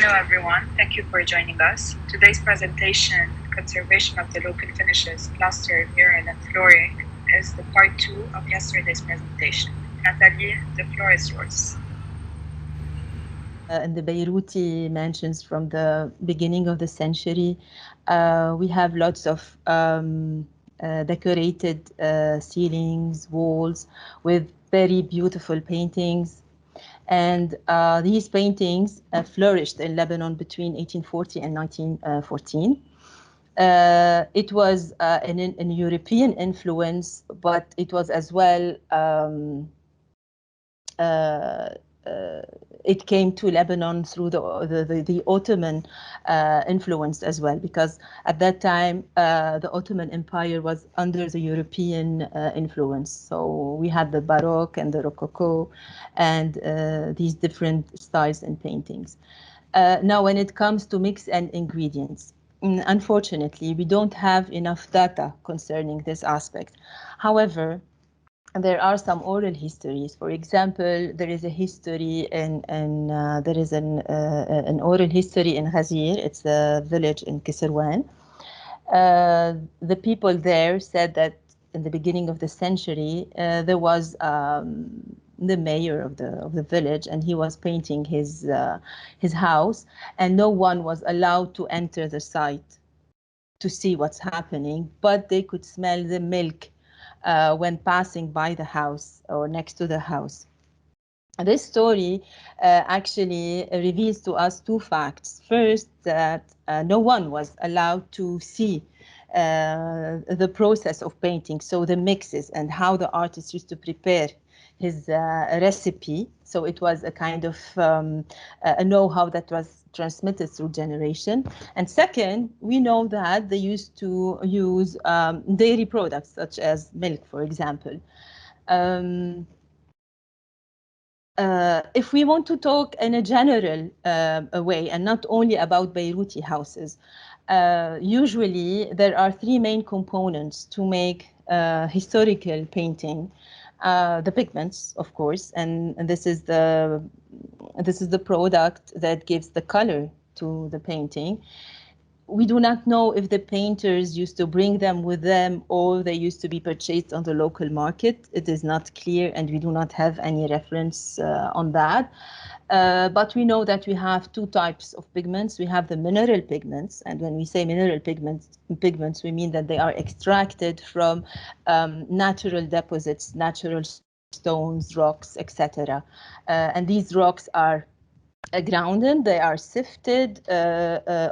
Hello everyone, thank you for joining us. Today's presentation, Conservation of the Local Finishes, Plaster, Mural and Flooring, is the part 2 of yesterday's presentation. Nathalie, the floor is yours. In the Beiruti mansions from the beginning of the century, we have lots of decorated ceilings, walls with very beautiful paintings. And these paintings flourished in Lebanon between 1840 and 1914. It was an European influence, but it was as well, it came to Lebanon through the Ottoman influence as well, because at that time the Ottoman Empire was under the European influence. So we had the Baroque and the Rococo and these different styles in paintings. Now, when it comes to mix and ingredients, unfortunately, we don't have enough data concerning this aspect. However, there are some oral histories. For example, there is a history there is an oral history in Ghazir. It's a village in Kisrwan. The people there said that in the beginning of the century, there was the mayor of the village, and he was painting his house, and no one was allowed to enter the site to see what's happening, but they could smell the milk when passing by the house or next to the house. This story actually reveals to us two facts. First, that no one was allowed to see the process of painting, so the mixes and how the artist used to prepare his recipe. So it was a kind of a know-how that was transmitted through generation. And second, we know that they used to use dairy products such as milk, for example. If we want to talk in a general way and not only about Beiruti houses, usually there are three main components to make historical painting. The pigments, of course, and this is the product that gives the color to the painting. We do not know if the painters used to bring them with them or they used to be purchased on the local market. It is not clear, and we do not have any reference on that. But we know that we have two types of pigments. We have the mineral pigments, and when we say mineral pigments, we mean that they are extracted from natural deposits, natural stones, rocks, etc. And these rocks are grounded, they are sifted,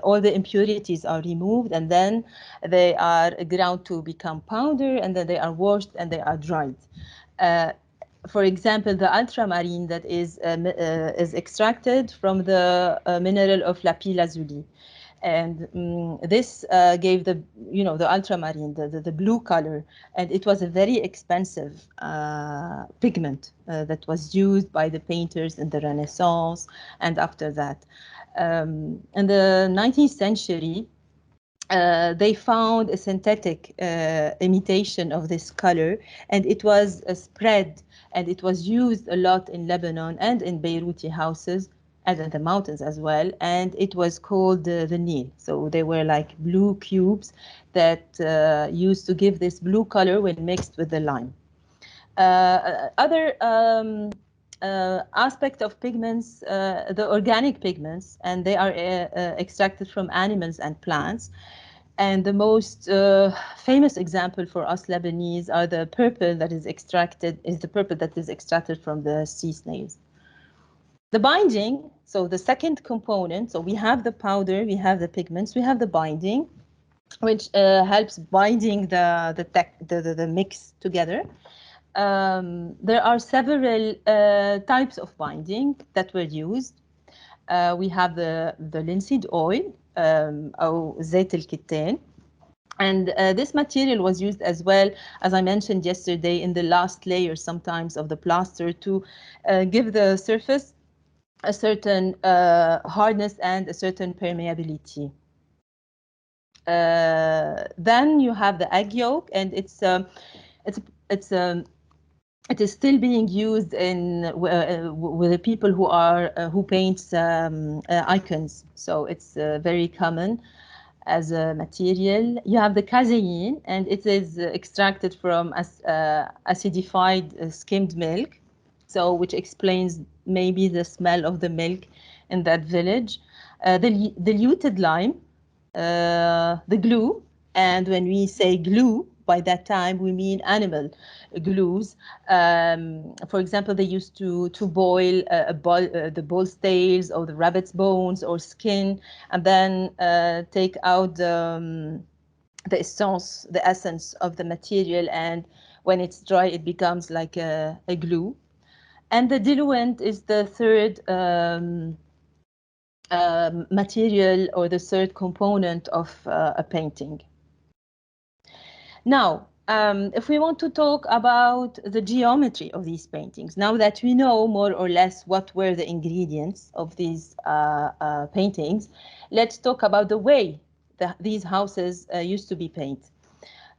all the impurities are removed, and then they are ground to become powder, and then they are washed and they are dried. For example, the ultramarine that is extracted from the mineral of lapis lazuli. And this gave the ultramarine, the blue color, and it was a very expensive pigment that was used by the painters in the Renaissance and after that. In the 19th century, they found a synthetic imitation of this color, and it was spread, and it was used a lot in Lebanon and in Beiruti houses and in the mountains as well, and it was called the Nil. So they were like blue cubes that used to give this blue color when mixed with the lime. Other aspect of pigments, the organic pigments, and they are extracted from animals and plants. And the most famous example for us Lebanese are the purple that is extracted, from the sea snails. The binding, so the second component, so we have the powder, we have the pigments, we have the binding, which helps binding the mix together. There are several types of binding that were used. We have the linseed oil, or زيت الكتان. And this material was used as well, as I mentioned yesterday, in the last layer sometimes of the plaster to give the surface a certain hardness and a certain permeability. Then you have the egg yolk, and it's it is still being used in with the people who are who paints icons. So it's very common as a material. You have the casein, and it is extracted from acidified skimmed milk, so which explains maybe the smell of the milk in that village. The diluted lime, the glue, and when we say glue, by that time we mean animal glues. For example, they used to boil the bull's tails or the rabbit's bones or skin, and then take out the essence, the essence of the material, and when it's dry, it becomes like a glue. And the diluent is the third material or the third component of a painting. Now, if we want to talk about the geometry of these paintings, now that we know more or less what were the ingredients of these paintings, let's talk about the way these houses used to be painted.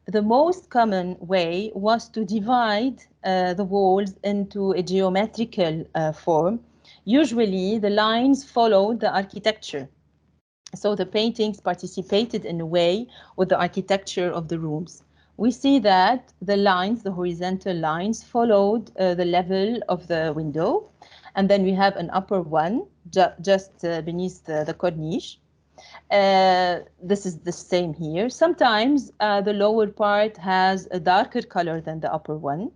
The most common way was to divide the walls into a geometrical form. Usually, the lines followed the architecture. So the paintings participated in a way with the architecture of the rooms. We see that the lines, the horizontal lines, followed the level of the window. And then we have an upper one just beneath the corniche. This is the same here. Sometimes the lower part has a darker color than the upper one.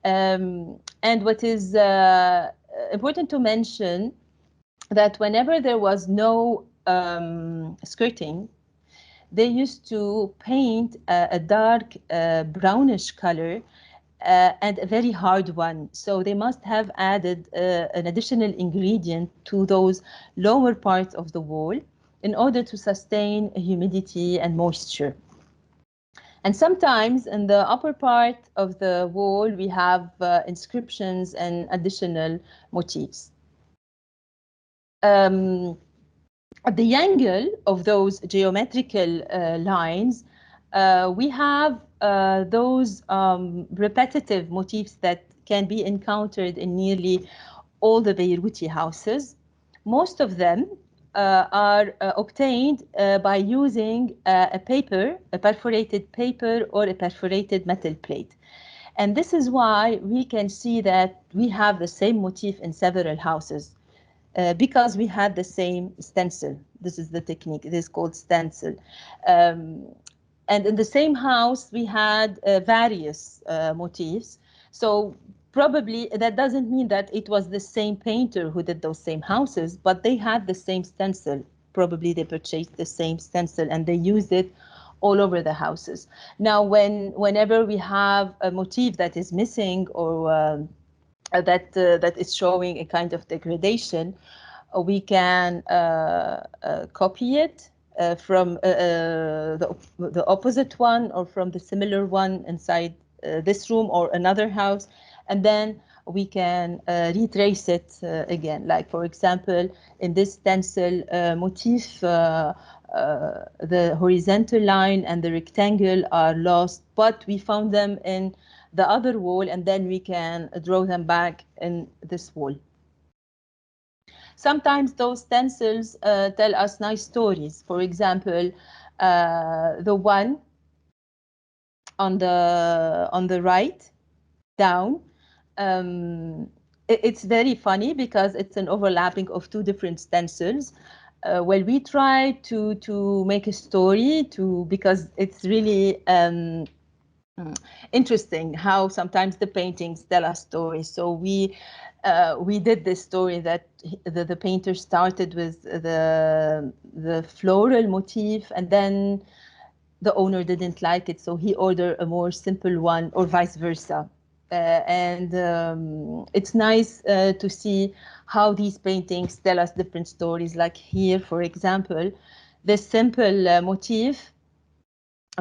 And what is important to mention, that whenever there was no skirting, they used to paint a dark brownish color and a very hard one. So they must have added an additional ingredient to those lower parts of the wall in order to sustain humidity and moisture. And sometimes in the upper part of the wall, we have inscriptions and additional motifs. At the angle of those geometrical lines, we have those repetitive motifs that can be encountered in nearly all the Beiruti houses. Most of them are obtained by using a paper, a perforated paper or a perforated metal plate. And this is why we can see that we have the same motif in several houses. Because we had the same stencil. This is the technique. It is called stencil. And in the same house, we had various motifs. So probably that doesn't mean that it was the same painter who did those same houses, but they had the same stencil. Probably they purchased the same stencil and they used it all over the houses. Now, whenever we have a motif that is missing or that is showing a kind of degradation, we can copy it from the opposite one or from the similar one inside this room or another house, and then we can retrace it again. Like, for example, in this stencil motif, the horizontal line and the rectangle are lost, but we found them in the other wall, and then we can draw them back in this wall. Sometimes those stencils tell us nice stories. For example, the one on the right down, it's very funny because it's an overlapping of two different stencils. Well, we try to make a story because it's really interesting how sometimes the paintings tell us stories. So we did this story that the painter started with the floral motif, and then the owner didn't like it, so he ordered a more simple one, or vice versa. And it's nice to see how these paintings tell us different stories. Like here, for example, the simple motif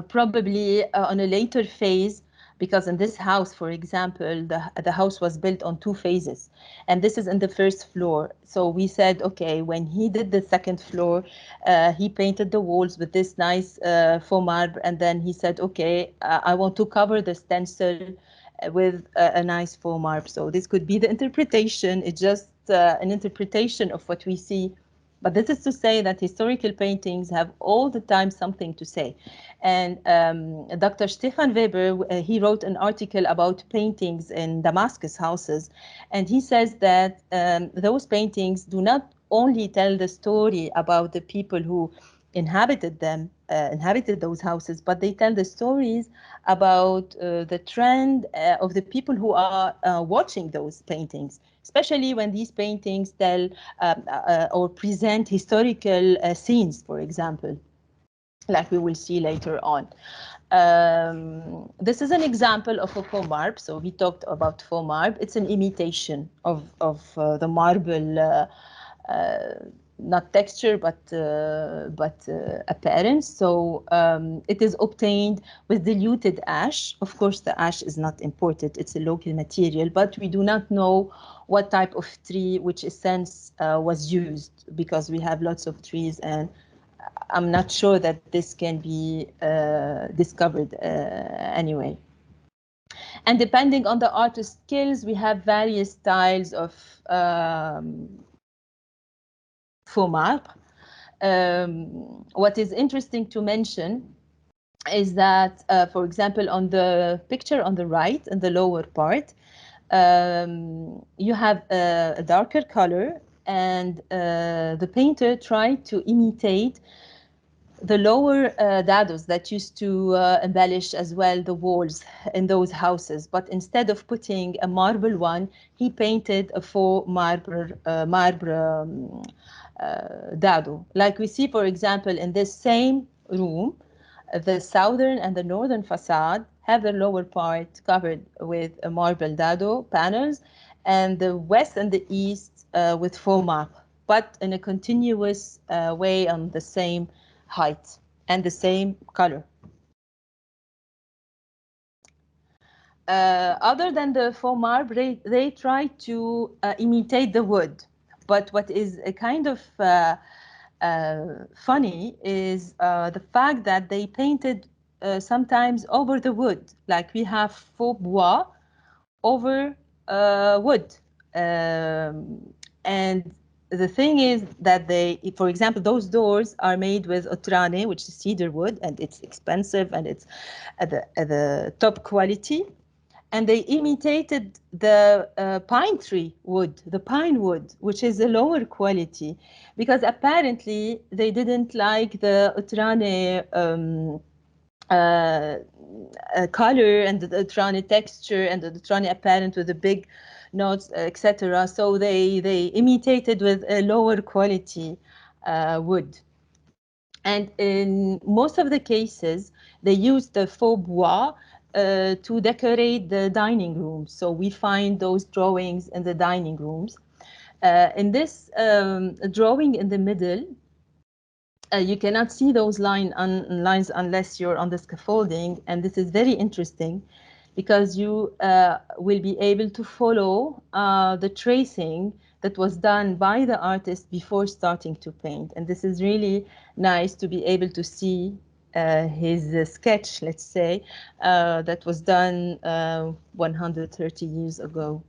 probably on a later phase, because in this house, for example, the house was built on two phases, and this is in the first floor. So we said, okay, when he did the second floor, he painted the walls with this nice faux marble, and then he said, okay, I want to cover the stencil with a nice foam marb. So this could be the interpretation. It's just an interpretation of what we see. But this is to say that historical paintings have all the time something to say. And Dr. Stefan Weber, he wrote an article about paintings in Damascus houses. And he says that those paintings do not only tell the story about the people who inhabited them, inhabited those houses, but they tell the stories about the trend of the people who are watching those paintings, especially when these paintings tell or present historical scenes, for example, like we will see later on. This is an example of a foam marb. So we talked about foam marb. It's an imitation of the marble, not texture, but appearance. So it is obtained with diluted ash. Of course, the ash is not imported. It's a local material, but we do not know what type of tree, which essence was used, because we have lots of trees, and I'm not sure that this can be discovered anyway. And depending on the artist's skills, we have various styles of foam marbre. What is interesting to mention is that, for example, on the picture on the right, in the lower part, you have a darker color, and the painter tried to imitate the lower dados that used to embellish as well the walls in those houses. But instead of putting a marble one, he painted a faux marble dado. Like we see, for example, in this same room, the southern and the northern facade have the lower part covered with a marble dado panels, and the west and the east with faux marble, but in a continuous way on the same height and the same color. Other than the foam marble, they try to imitate the wood. But what is a kind of funny is the fact that they painted sometimes over the wood, like we have faux bois over wood. And the thing is that they, for example, those doors are made with otrane, which is cedar wood, and it's expensive and it's at the top quality. And they imitated the pine tree wood, the pine wood, which is a lower quality, because apparently they didn't like the otrane color and the trani texture and the trani apparent with the big notes, etc. So they imitated with a lower quality wood. And in most of the cases, they used the faux bois to decorate the dining rooms. So we find those drawings in the dining rooms. In this drawing in the middle, you cannot see those lines unless you're on the scaffolding. And this is very interesting because you will be able to follow the tracing that was done by the artist before starting to paint. And this is really nice to be able to see his sketch, let's say, that was done 130 years ago.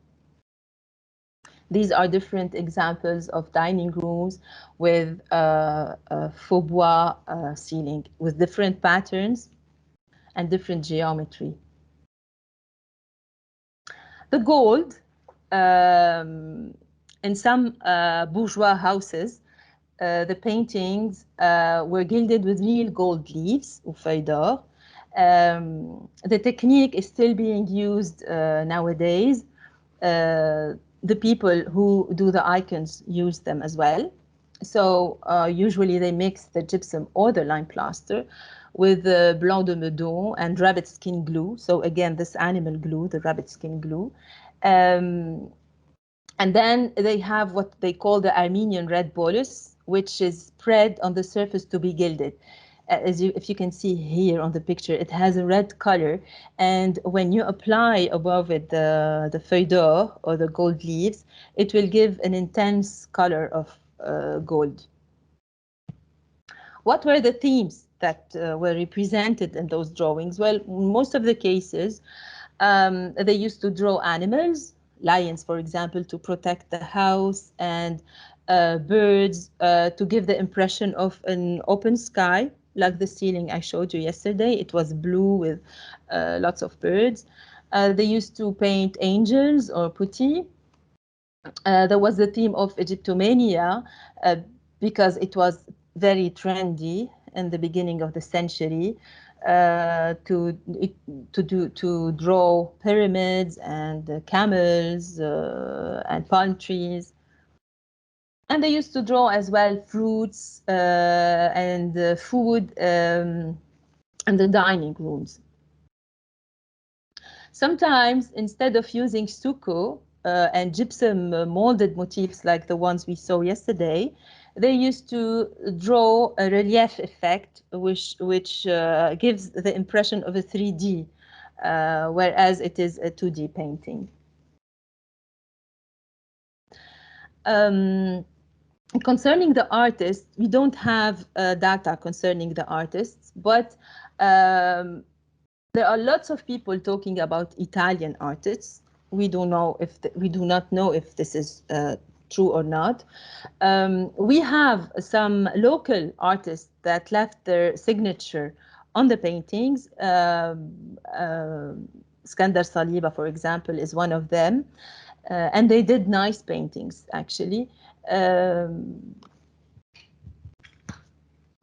These are different examples of dining rooms with faux bois ceiling with different patterns and different geometry. The gold, in some bourgeois houses, the paintings were gilded with real gold leaves, ou feuilles d'or. The technique is still being used nowadays. The people who do the icons use them as well. So usually they mix the gypsum or the lime plaster with the blanc de meudon and rabbit skin glue. So again, this animal glue, the rabbit skin glue. And then they have what they call the Armenian red bolus, which is spread on the surface to be gilded. If you can see here on the picture, it has a red color, and when you apply above it the feuille d'or or the gold leaves, it will give an intense color of gold. What were the themes that were represented in those drawings? Well, in most of the cases, They used to draw animals, lions, for example, to protect the house, and birds to give the impression of an open sky, like the ceiling I showed you yesterday. It was blue with lots of birds. They used to paint angels or putti. There was the theme of Egyptomania because it was very trendy in the beginning of the century to draw pyramids and camels and palm trees. And they used to draw as well fruits and food and the dining rooms. Sometimes, instead of using stucco and gypsum molded motifs like the ones we saw yesterday, they used to draw a relief effect, which gives the impression of a 3D, whereas it is a 2D painting. Concerning the artists, we don't have data concerning the artists, but there are lots of people talking about Italian artists. We do not know if this is true or not. We have some local artists that left their signature on the paintings. Skandar Saliba, for example, is one of them. And they did nice paintings, actually.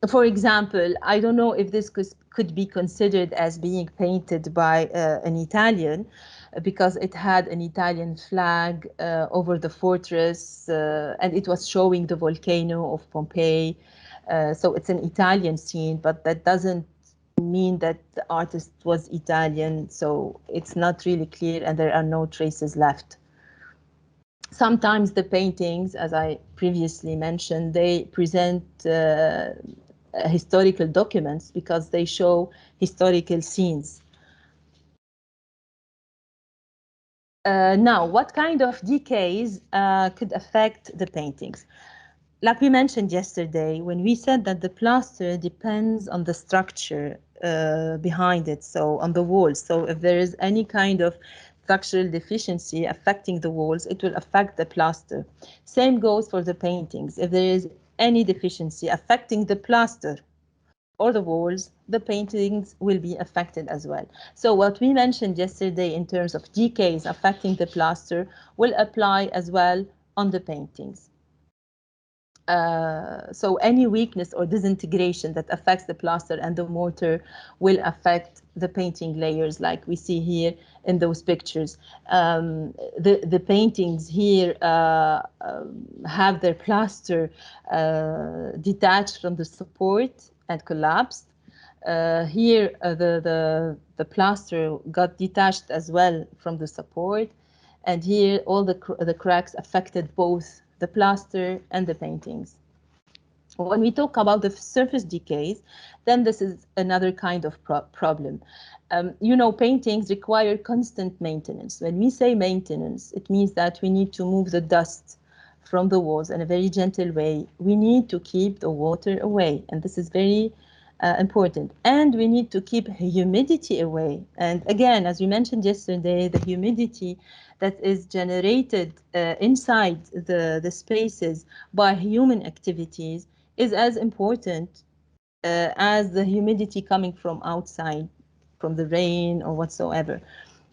For example, I don't know if this could be considered as being painted by an Italian, because it had an Italian flag over the fortress, and it was showing the volcano of Pompeii. So it's an Italian scene, but that doesn't mean that the artist was Italian. So it's not really clear, and there are no traces left. Sometimes the paintings, as I previously mentioned, they present historical documents because they show historical scenes. Now, what kind of decays could affect the paintings? Like we mentioned yesterday, when we said that the plaster depends on the structure behind it, so on the walls. So if there is any kind of structural deficiency affecting the walls, it will affect the plaster. Same goes for the paintings. If there is any deficiency affecting the plaster or the walls, the paintings will be affected as well. So what we mentioned yesterday in terms of decays affecting the plaster will apply as well on the paintings. So any weakness or disintegration that affects the plaster and the mortar will affect the painting layers, like we see here in those pictures. The paintings here have their plaster detached from the support and collapsed. Here, the plaster got detached as well from the support, and here all the cracks affected both the plaster and the paintings. When we talk about the surface decays, then this is another kind of problem. You know, paintings require constant maintenance. When we say maintenance, it means that we need to move the dust from the walls in a very gentle way. We need to keep the water away, and this is very important. And we need to keep humidity away. And again, as we mentioned yesterday, the humidity that is generated inside the spaces by human activities is as important as the humidity coming from outside, from the rain or whatsoever.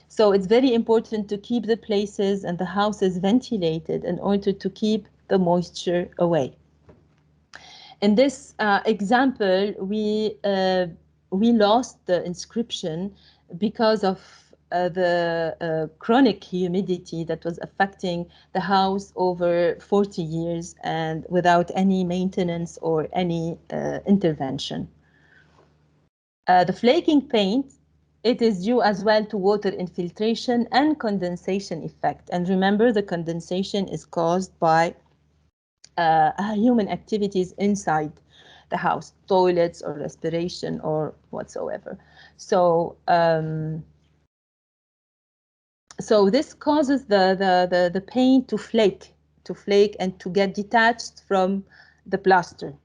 So it's very important to keep the places and the houses ventilated in order to keep the moisture away. In this example, we lost the inscription because of the chronic humidity that was affecting the house over 40 years and without any maintenance or any intervention. The flaking paint, it is due as well to water infiltration and condensation effect. And remember, the condensation is caused by human activities inside the house, toilets or respiration or whatsoever. So so this causes the paint to flake and to get detached from the plaster.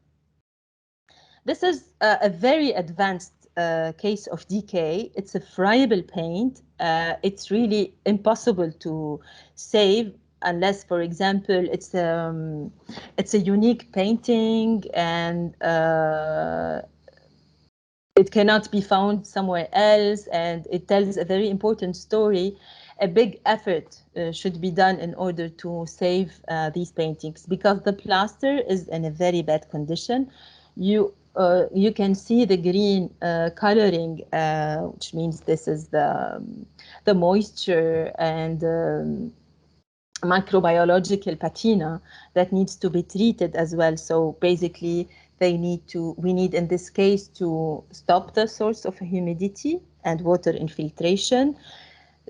This is a very advanced case of decay. It's a friable paint. It's really impossible to save unless, for example, it's a unique painting and it cannot be found somewhere else, and it tells a very important story. A big effort should be done in order to save these paintings, because the plaster is in a very bad condition. You can see the green coloring, which means this is the moisture and microbiological patina that needs to be treated as well. So basically, we need in this case to stop the source of humidity and water infiltration.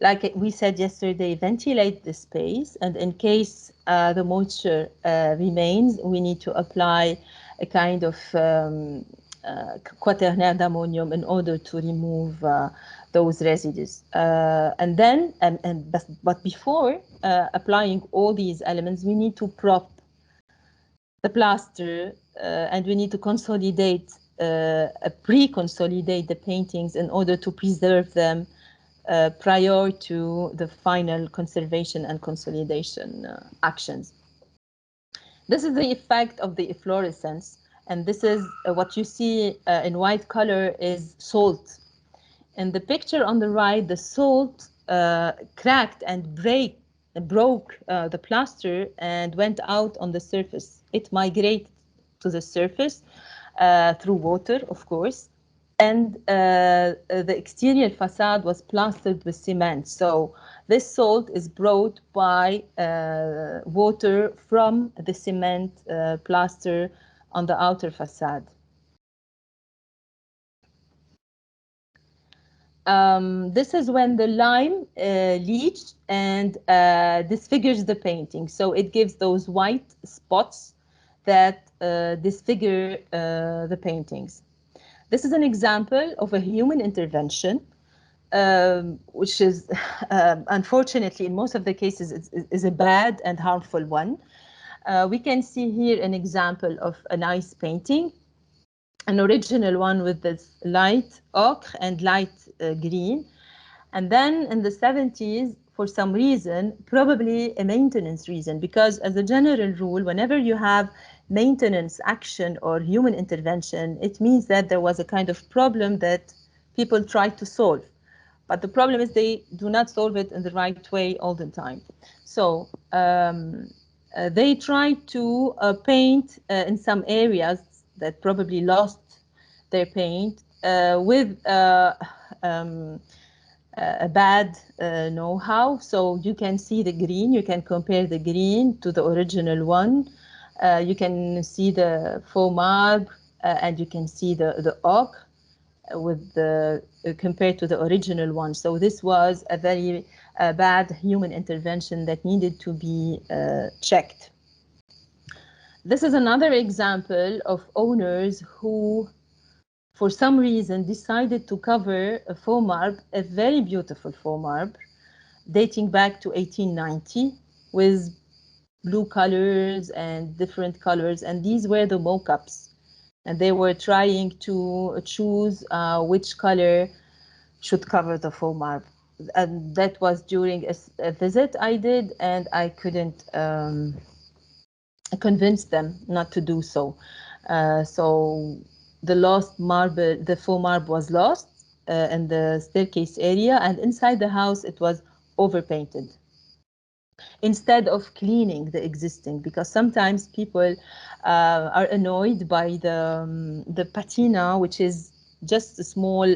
Like we said yesterday, ventilate the space, and in case the moisture remains, we need to apply a kind of quaternaire d'ammonium in order to remove those residues. But before applying all these elements, we need to prop the plaster and we need to consolidate, pre-consolidate the paintings in order to preserve them prior to the final conservation and consolidation actions. This is the effect of the efflorescence, and this is what you see in white color is salt. In the picture on the right, the salt cracked and broke the plaster and went out on the surface. It migrated to the surface through water, of course, and the exterior facade was plastered with cement. So this salt is brought by water from the cement plaster on the outer facade. This is when the lime leached and disfigures the painting. So it gives those white spots that disfigure the paintings. This is an example of a human intervention, which is, unfortunately, in most of the cases, is a bad and harmful one. We can see here an example of a nice painting, an original one with this light ochre and light green. And then in the 70s, for some reason, probably a maintenance reason, because as a general rule, whenever you have maintenance action or human intervention, it means that there was a kind of problem that people tried to solve. But the problem is they do not solve it in the right way all the time. So they try to paint in some areas that probably lost their paint with a bad know-how. So you can see the green, you can compare the green to the original one. You can see the faux marble and you can see the ochre with the compared to the original one. So this was a very bad human intervention that needed to be checked. This is another example of owners who, for some reason, decided to cover a faux marble, a very beautiful faux marble, dating back to 1890, with blue colors and different colors. And these were the mock-ups. And they were trying to choose which color should cover the faux marble. And that was during a visit I did, and I couldn't convince them not to do so. So the lost marble, the faux marble was lost in the staircase area, and inside the house it was overpainted instead of cleaning the existing, because sometimes people are annoyed by the patina, which is just a small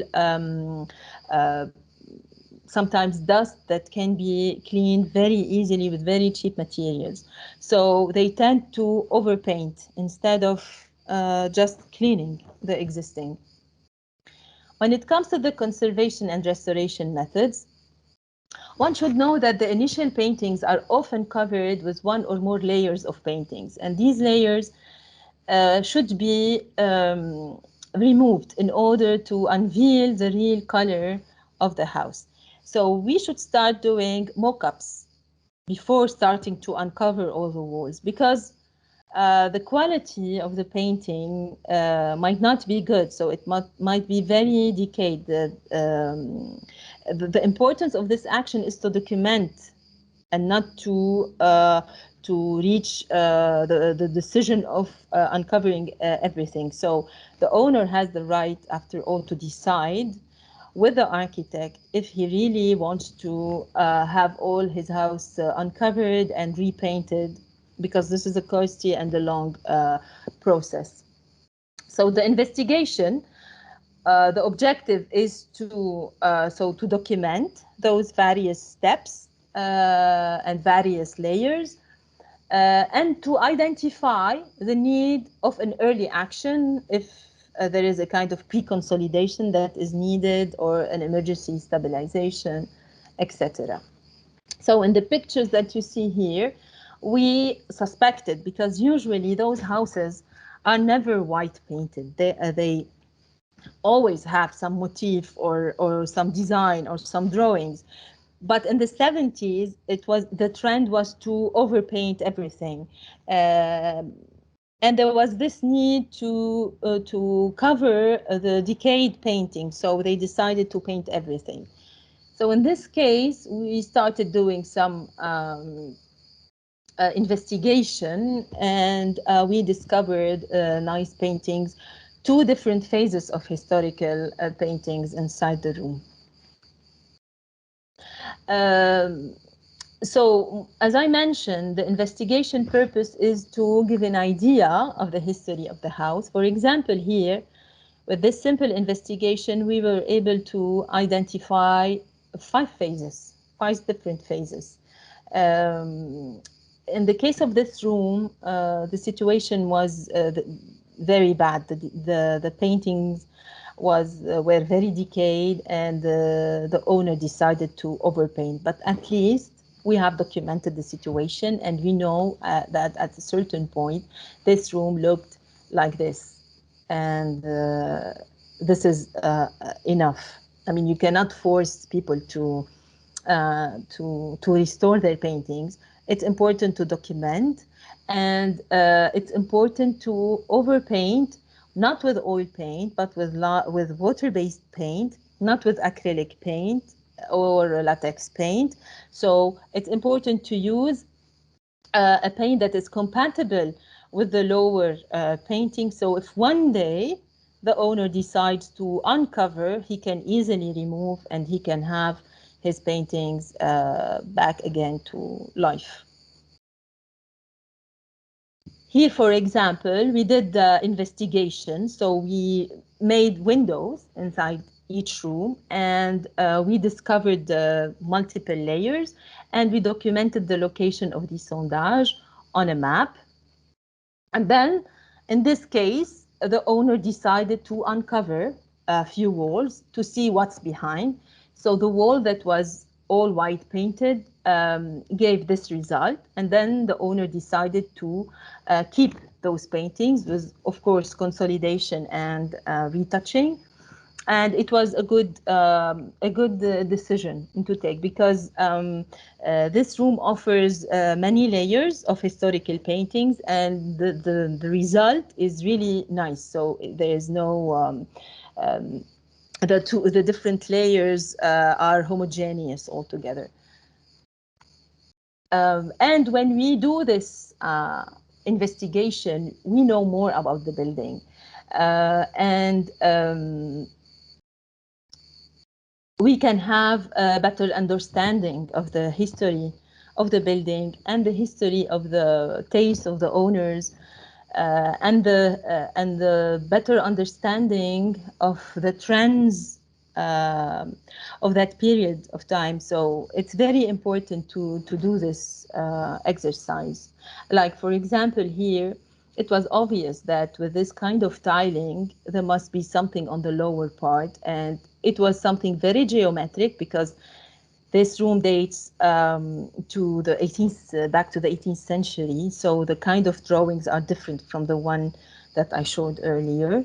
sometimes dust that can be cleaned very easily with very cheap materials. So they tend to overpaint instead of just cleaning the existing. When it comes to the conservation and restoration methods, one should know that the initial paintings are often covered with one or more layers of paintings, and these layers should be removed in order to unveil the real color of the house. So we should start doing mock-ups before starting to uncover all the walls, because the quality of the painting might not be good, so it might be very decayed. The importance of this action is to document and not to reach the decision of uncovering everything. So the owner has the right, after all, to decide with the architect if he really wants to have all his house uncovered and repainted, because this is a costly and a long process. So the investigation, the objective is to document those various steps and various layers, and to identify the need of an early action if there is a kind of pre-consolidation that is needed, or an emergency stabilization, etc. So in the pictures that you see here, we suspected, because usually those houses are never white painted. They always have some motif or some design or some drawings. But in the 70s, the trend was to overpaint everything. And there was this need to cover the decayed painting. So they decided to paint everything. So in this case, we started doing some investigation, and we discovered nice paintings, two different phases of historical paintings inside the room. So, as I mentioned, the investigation purpose is to give an idea of the history of the house. For example, here, with this simple investigation, we were able to identify five different phases. In the case of this room, the situation was very bad. The paintings were very decayed, and the owner decided to overpaint. But at least we have documented the situation, and we know that at a certain point, this room looked like this, and this is enough. I mean, you cannot force people to restore their paintings. It's important to document, and it's important to overpaint, not with oil paint, but with water-based paint, not with acrylic paint or latex paint. So it's important to use a paint that is compatible with the lower painting. So if one day the owner decides to uncover, he can easily remove, and he can have his paintings back again to life. Here, for example, we did the investigation. So we made windows inside each room, and we discovered multiple layers, and we documented the location of the sondage on a map. And then, in this case, the owner decided to uncover a few walls to see what's behind. So the wall that was all white painted gave this result. And then the owner decided to keep those paintings with, of course, consolidation and retouching. And it was a good decision to take, because this room offers many layers of historical paintings, and the result is really nice. So there is no the different layers are homogeneous altogether. And when we do this investigation, we know more about the building, and we can have a better understanding of the history of the building and the history of the taste of the owners, and the better understanding of the trends of that period of time. So it's very important to do this exercise. Like, for example, here, it was obvious that with this kind of tiling, there must be something on the lower part, and it was something very geometric, because this room dates to the 18th, back to the 18th century. So the kind of drawings are different from the one that I showed earlier.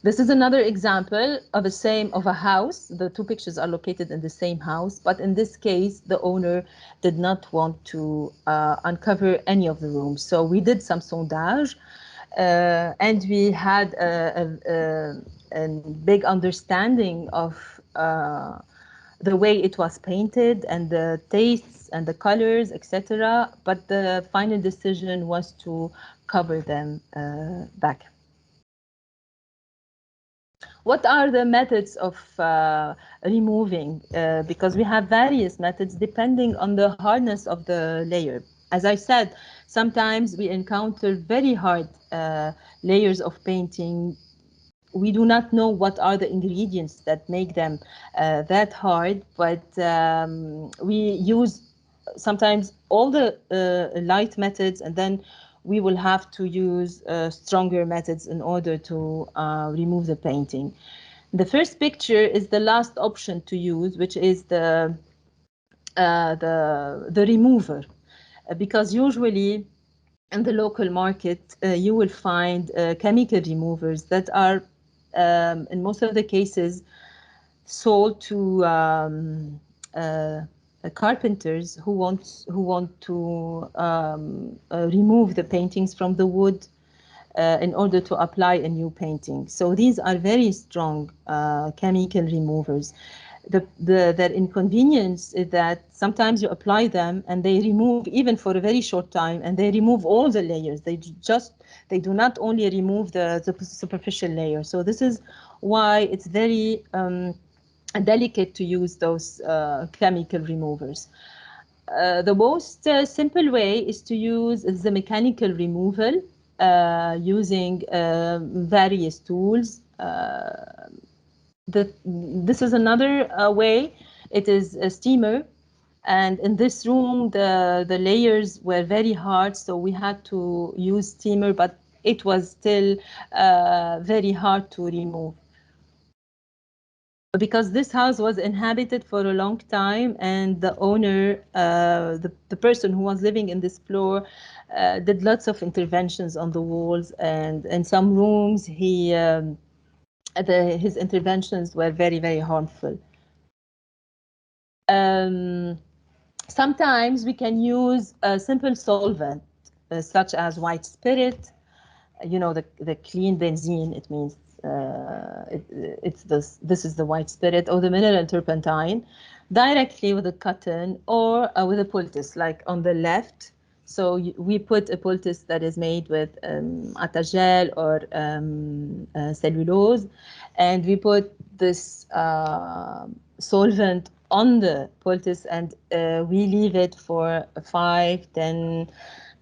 This is another example of a house. The two pictures are located in the same house, but in this case, the owner did not want to uncover any of the rooms. So we did some sondage, and we had a big understanding of the way it was painted and the tastes and the colors, etc. But the final decision was to cover them back. What are the methods of removing? Because we have various methods depending on the hardness of the layer. As I said, sometimes we encounter very hard layers of painting. We do not know what are the ingredients that make them that hard, but we use sometimes all the light methods, and then we will have to use stronger methods in order to remove the painting. The first picture is the last option to use, which is the remover, because usually in the local market you will find chemical removers that are in most of the cases sold to carpenters who want to remove the paintings from the wood in order to apply a new painting. So these are very strong chemical removers. Their inconvenience is that sometimes you apply them and they remove, even for a very short time, and they remove all the layers. They do not only remove the superficial layer. So this is why it's very delicate to use those chemical removers. The most simple way is to use the mechanical removal using various tools. This is another way. It is a steamer, and in this room the layers were very hard, so we had to use steamer, but it was still very hard to remove, because this house was inhabited for a long time, and the owner, the person who was living in this floor, did lots of interventions on the walls, and in some rooms his interventions were very, very harmful. Sometimes we can use a simple solvent, such as white spirit, the clean benzene. It means this is the white spirit, or the mineral turpentine, directly with a cotton or with a poultice, like on the left. So we put a poultice that is made with atagel or cellulose, and we put this solvent on the poultice, and we leave it for 5, 10,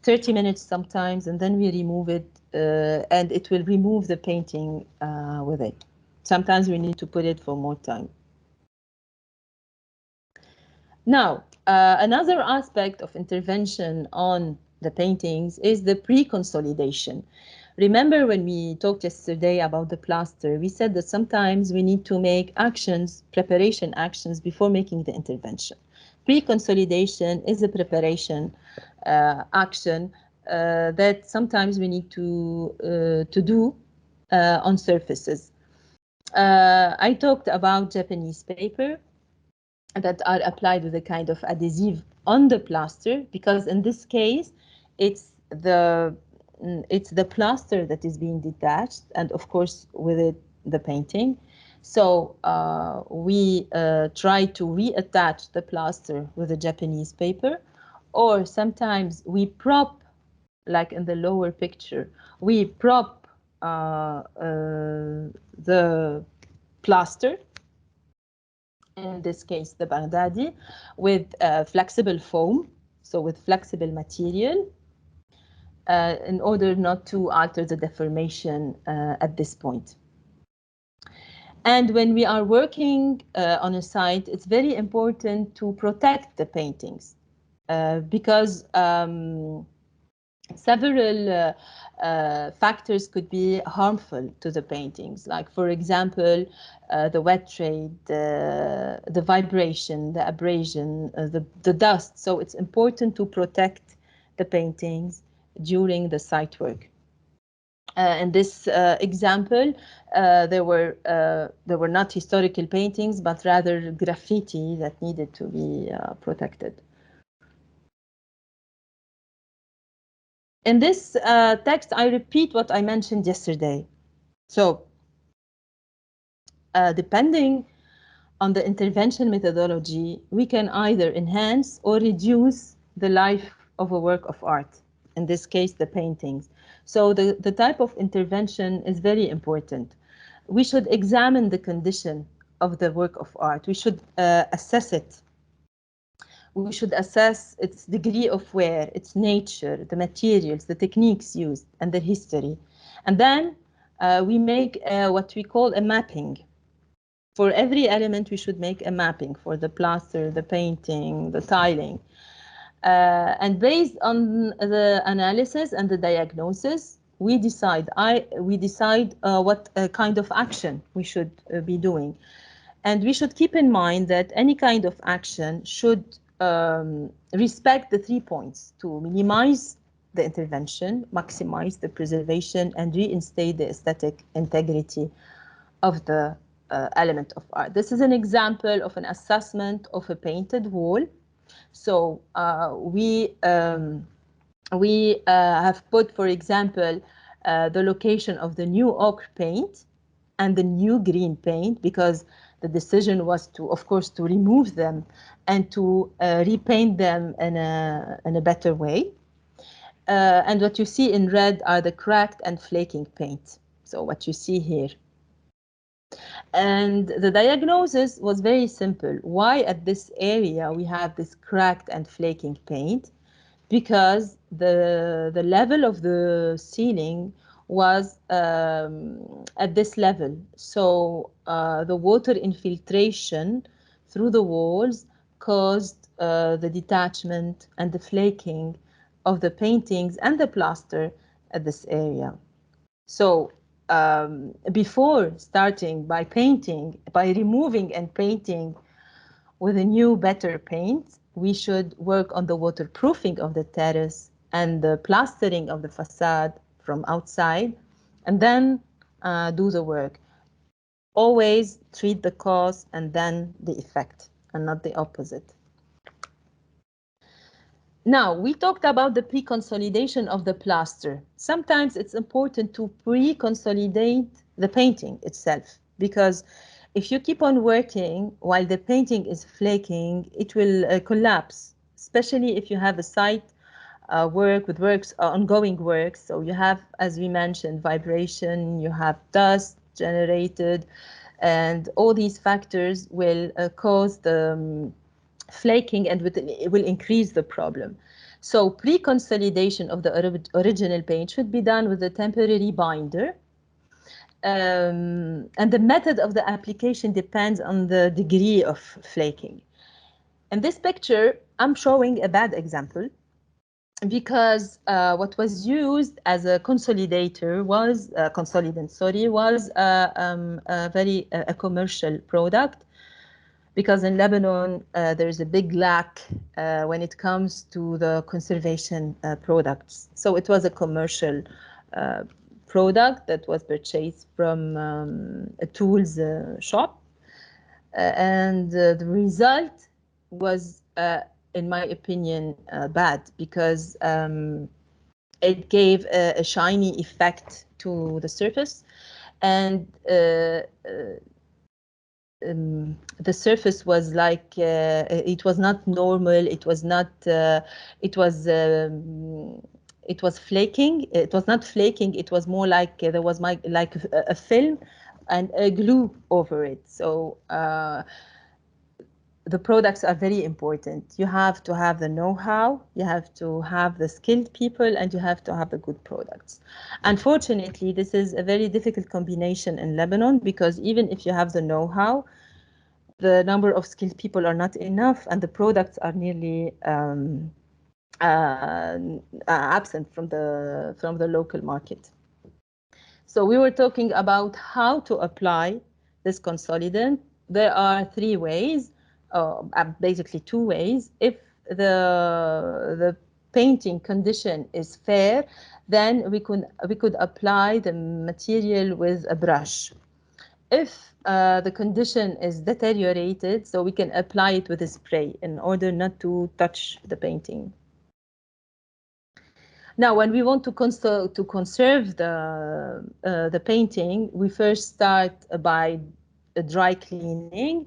30 minutes sometimes, and then we remove it, and it will remove the painting with it. Sometimes we need to put it for more time. Now, another aspect of intervention on the paintings is the pre-consolidation. Remember when we talked yesterday about the plaster, we said that sometimes we need to make actions, preparation actions, before making the intervention. Pre-consolidation is a preparation action that sometimes we need to do on surfaces. I talked about Japanese paper that are applied with a kind of adhesive on the plaster, because in this case it's the plaster that is being detached, and of course with it the painting. So we try to reattach the plaster with a Japanese paper, or sometimes we prop, like in the lower picture, we prop the plaster, in this case the Baghdadi, with flexible foam, so with flexible material, in order not to alter the deformation at this point. And when we are working on a site, it's very important to protect the paintings because several factors could be harmful to the paintings, like, for example, the wet trade, the vibration, the abrasion, the dust. So it's important to protect the paintings during the site work. In this example, there were not historical paintings, but rather graffiti that needed to be protected. In this text, I repeat what I mentioned yesterday. So, depending on the intervention methodology, we can either enhance or reduce the life of a work of art, in this case, the paintings. So the type of intervention is very important. We should examine the condition of the work of art. We should assess it. We should assess its degree of wear, its nature, the materials, the techniques used, and the history. And then we make what we call a mapping. For every element, we should make a mapping for the plaster, the painting, the tiling. And based on the analysis and the diagnosis, we decide what kind of action we should be doing. And we should keep in mind that any kind of action should respect the 3 points: to minimize the intervention, maximize the preservation, and reinstate the aesthetic integrity of the element of art. This is an example of an assessment of a painted wall. So we have put, for example, the location of the new ochre paint and the new green paint, because the decision was to, of course, to remove them and to repaint them in a better way. And what you see in red are the cracked and flaking paint. So what you see here. And the diagnosis was very simple. Why at this area we have this cracked and flaking paint? Because the level of the ceiling was at this level. So the water infiltration through the walls caused the detachment and the flaking of the paintings and the plaster at this area. So before starting by painting, by removing and painting with a new, better paint, we should work on the waterproofing of the terrace and the plastering of the facade from outside, and then do the work. Always treat the cause and then the effect, and not the opposite. Now, we talked about the pre-consolidation of the plaster. Sometimes it's important to pre-consolidate the painting itself, because if you keep on working while the painting is flaking, it will collapse, especially if you have a site work with ongoing works. So you have, as we mentioned, vibration, you have dust generated, and all these factors will cause the flaking, and it will increase the problem. So pre-consolidation of the original paint should be done with a temporary binder. And the method of the application depends on the degree of flaking. In this picture, I'm showing a bad example, because what was used as a consolidator was a commercial product, because in Lebanon, there is a big lack when it comes to the conservation products. So it was a commercial product that was purchased from a tools shop. And the result was, in my opinion, bad, because it gave a shiny effect to the surface, and the surface was like it was not normal. It was not. It was flaking. It was not flaking. It was more like there was like a film and a glue over it. So the products are very important. You have to have the know-how, you have to have the skilled people, and you have to have the good products. Unfortunately, this is a very difficult combination in Lebanon, because even if you have the know-how, the number of skilled people are not enough, and the products are nearly absent from the local market. So we were talking about how to apply this consolidant. There are 3 ways, basically 2 ways. If the painting condition is fair, then we could apply the material with a brush. If the condition is deteriorated, so we can apply it with a spray in order not to touch the painting. Now, when we want to conserve the painting, we first start by dry cleaning,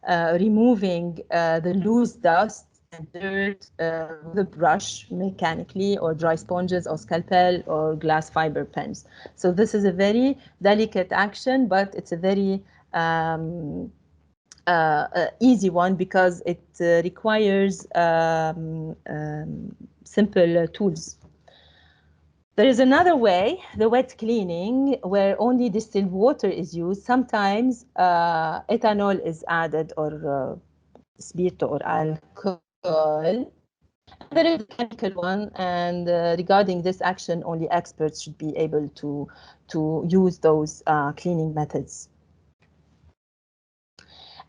removing the loose dust and dirt with a brush mechanically, or dry sponges, or scalpel, or glass fiber pens. So this is a very delicate action, but it's a very easy one because it requires simple tools. There is another way, the wet cleaning, where only distilled water is used. Sometimes ethanol is added, or spirito, or alcohol. And there is a chemical one, and regarding this action, only experts should be able to use those cleaning methods.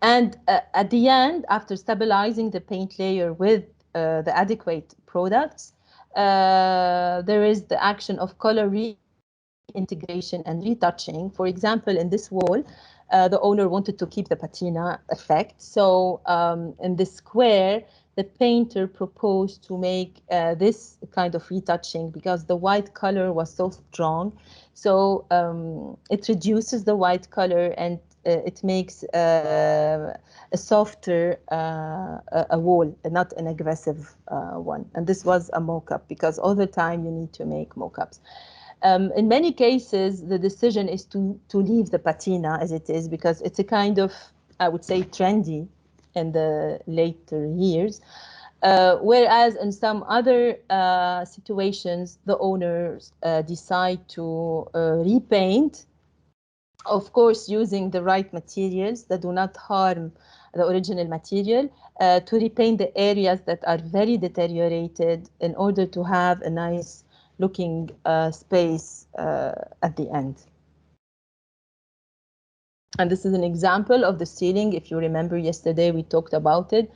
And at the end, after stabilizing the paint layer with the adequate products, there is the action of color reintegration and retouching. For example, in this wall, the owner wanted to keep the patina effect. So in this square, the painter proposed to make this kind of retouching because the white color was so strong. So it reduces the white color, and it makes a softer a wall, not an aggressive one. And this was a mock-up, because all the time you need to make mock-ups. In many cases, the decision is to leave the patina as it is, because it's a kind of, I would say, trendy in the later years. Whereas in some other situations, the owners decide to repaint, of course, using the right materials that do not harm the original material, to repaint the areas that are very deteriorated in order to have a nice looking space at the end. And this is an example of the ceiling. If you remember, yesterday we talked about it,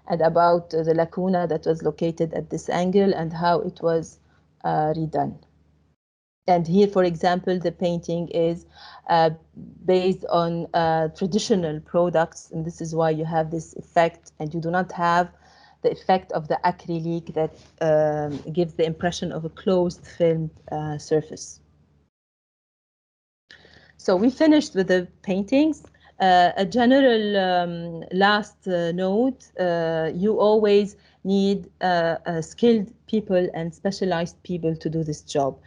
and about the lacuna that was located at this angle and how it was redone. And here, for example, the painting is based on traditional products, and this is why you have this effect, and you do not have the effect of the acrylic that gives the impression of a closed filmed surface. So we finished with the paintings. A general last note, you always need skilled people and specialized people to do this job.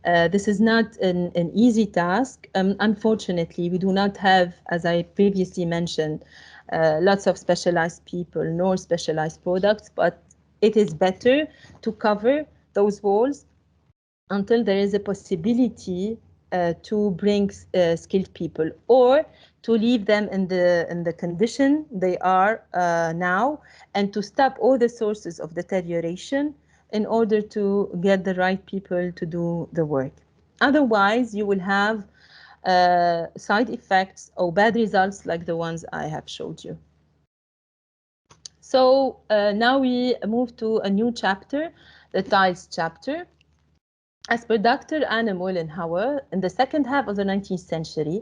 This is not an easy task. Unfortunately, we do not have, as I previously mentioned, lots of specialized people nor specialized products, but it is better to cover those walls until there is a possibility to bring skilled people, or to leave them in the condition they are now, and to stop all the sources of deterioration in order to get the right people to do the work. Otherwise, you will have side effects or bad results like the ones I have showed you. So now we move to a new chapter, the tiles chapter. As per Dr. Anna Mollenhauer, in the second half of the 19th century,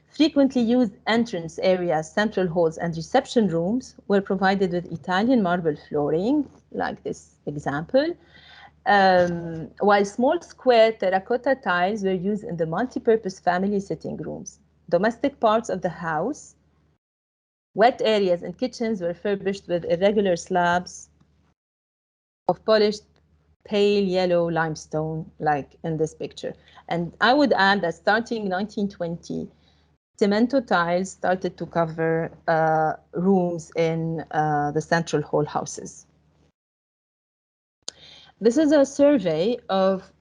frequently used entrance areas, central halls, and reception rooms were provided with Italian marble flooring, like this example, while small square terracotta tiles were used in the multi-purpose family sitting rooms. Domestic parts of the house, wet areas, and kitchens were furbished with irregular slabs of polished pale yellow limestone, like in this picture. And I would add that starting 1920, Cemento tiles started to cover rooms in the central hall houses. This is a survey of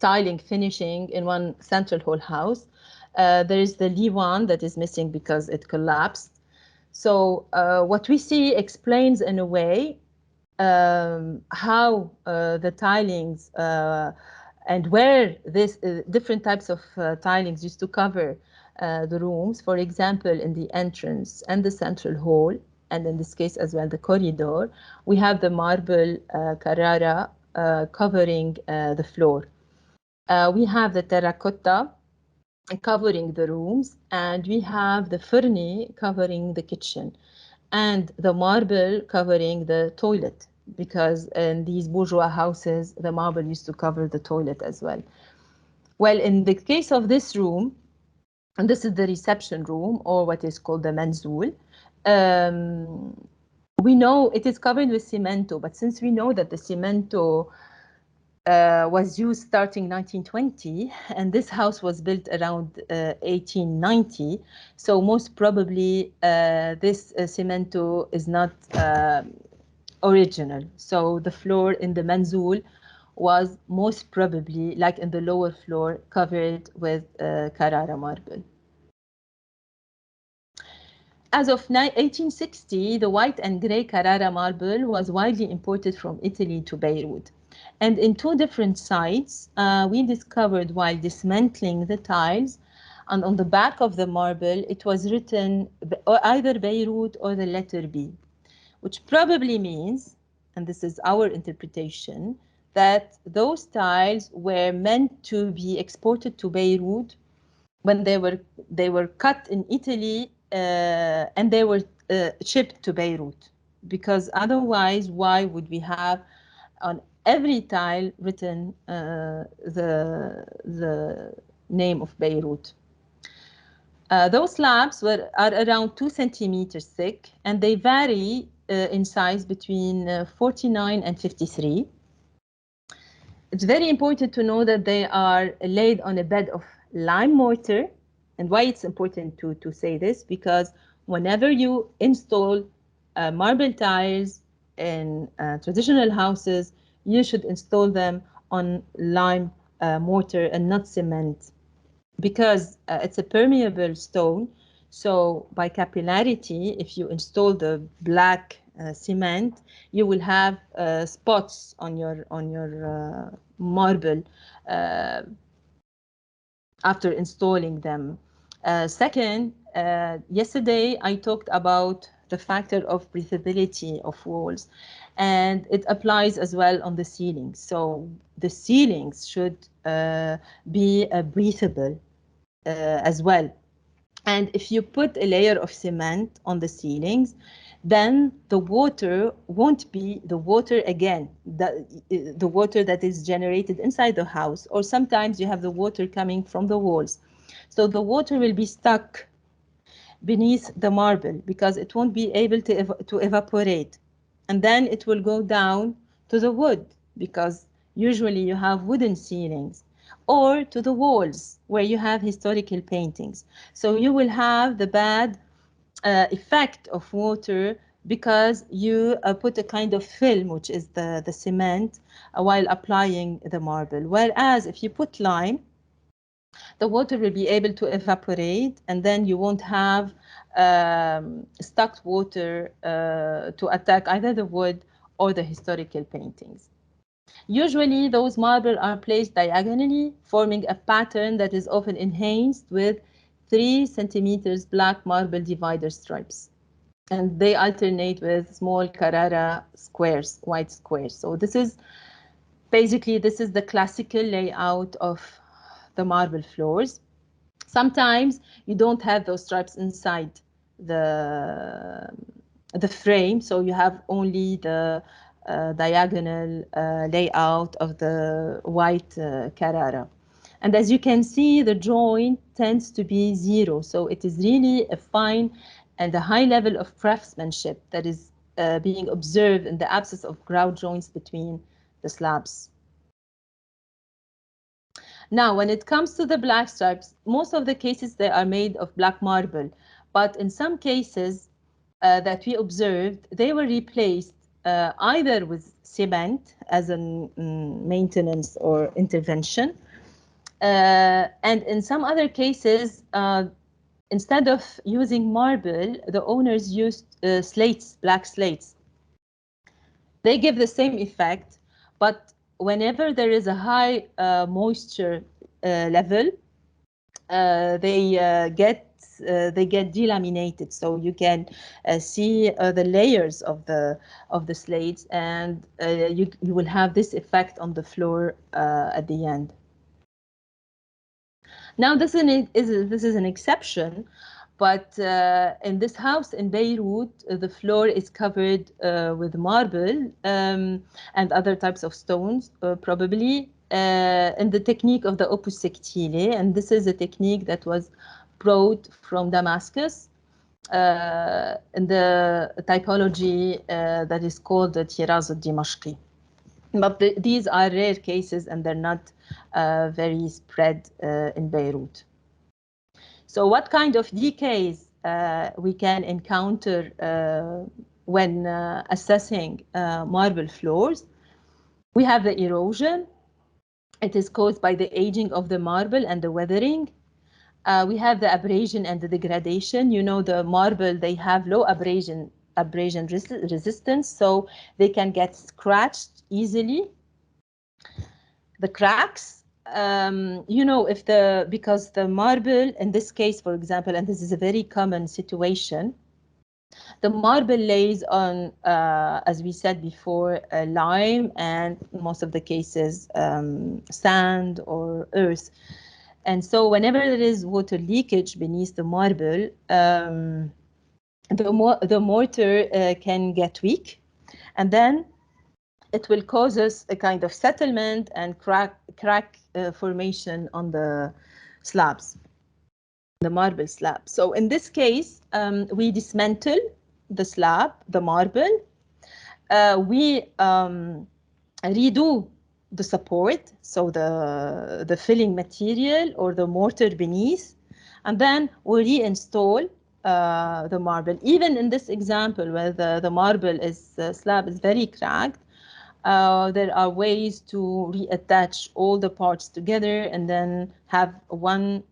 tiling finishing in one central hall house. There is the Lee one that is missing because it collapsed. So what we see explains in a way how the tilings and where this different types of tilings used to cover the rooms, for example, in the entrance and the central hall, and in this case as well the corridor, we have the marble carrara covering the floor. We have the terracotta covering the rooms, and we have the furni covering the kitchen, and the marble covering the toilet, because in these bourgeois houses, the marble used to cover the toilet as well. Well, in the case of this room, and this is the reception room, or what is called the manzul, we know it is covered with cemento, but since we know that the cemento was used starting 1920, and this house was built around 1890. So most probably this cemento is not original. So the floor in the manzul was most probably, like in the lower floor, covered with Carrara marble. As of 1860, the white and gray Carrara marble was widely imported from Italy to Beirut. And in two different sites, we discovered while dismantling the tiles, and on the back of the marble, it was written either Beirut or the letter B, which probably means, and this is our interpretation, that those tiles were meant to be exported to Beirut when they were cut in Italy and they were shipped to Beirut, because otherwise, why would we have on every tile written the name of Beirut? Those slabs are around 2 centimeters thick, and they vary in size between 49 and 53. It's very important to know that they are laid on a bed of lime mortar. And why it's important to say this, because whenever you install marble tiles in traditional houses, you should install them on lime mortar and not cement, because it's a permeable stone. So by capillarity, if you install the black cement, you will have spots on your marble after installing them. Second, yesterday I talked about the factor of breathability of walls, and it applies as well on the ceilings. So the ceilings should be breathable as well. And if you put a layer of cement on the ceilings, then the water won't be the water again, the water that is generated inside the house, or sometimes you have the water coming from the walls. So the water will be stuck beneath the marble because it won't be able to evaporate. And then it will go down to the wood, because usually you have wooden ceilings, or to the walls where you have historical paintings. So you will have the bad effect of water because you put a kind of film, which is the cement, while applying the marble. Whereas if you put lime, the water will be able to evaporate, and then you won't have stuck water to attack either the wood or the historical paintings. Usually, those marbles are placed diagonally, forming a pattern that is often enhanced with 3 centimeters black marble divider stripes. And they alternate with small Carrara squares, white squares. So this is basically, this is the classical layout of the marble floors. Sometimes you don't have those stripes inside the frame, so you have only the diagonal layout of the white Carrara. And as you can see, the joint tends to be 0. So it is really a fine and a high level of craftsmanship that is being observed in the absence of grout joints between the slabs. Now, when it comes to the black stripes, most of the cases they are made of black marble, but in some cases that we observed, they were replaced either with cement as a maintenance or intervention, and in some other cases, instead of using marble, the owners used slates, black slates. They give the same effect, but whenever there is a high moisture level, they get they get delaminated, so you can see the layers of the slates, and you will have this effect on the floor at the end. Now this is an exception, but in this house in Beirut, the floor is covered with marble and other types of stones, probably, in the technique of the opus sectile. And this is a technique that was brought from Damascus in the typology that is called the Tiraz al-Dimashqi. But these are rare cases, and they're not very spread in Beirut. So what kind of decays we can encounter when assessing marble floors? We have the erosion. It is caused by the aging of the marble and the weathering. We have the abrasion and the degradation. You know, the marble, they have low abrasion resistance, so they can get scratched easily. The cracks, you know, because the marble, in this case, for example, and this is a very common situation, the marble lays on, as we said before, lime, and most of the cases, sand or earth. And so whenever there is water leakage beneath the marble, the mortar can get weak, and then it will cause us a kind of settlement and crack formation on the slabs, the marble slab. So in this case, we dismantle the slab, the marble. We redo the support, so the filling material or the mortar beneath, and then we reinstall the marble. Even in this example, where the marble slab is very cracked, there are ways to reattach all the parts together and then have one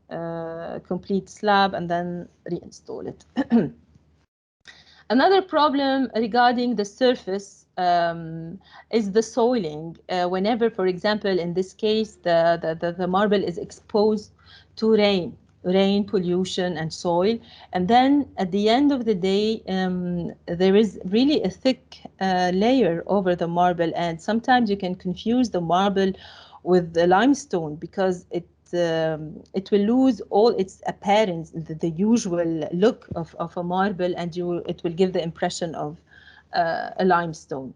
complete slab and then reinstall it. Another problem regarding the surface is the soiling. Whenever, for example, in this case, the marble is exposed to rain, pollution, and soil. And then at the end of the day, there is really a thick layer over the marble. And sometimes you can confuse the marble with the limestone because it will lose all its appearance, the usual look of a marble, and it will give the impression of a limestone.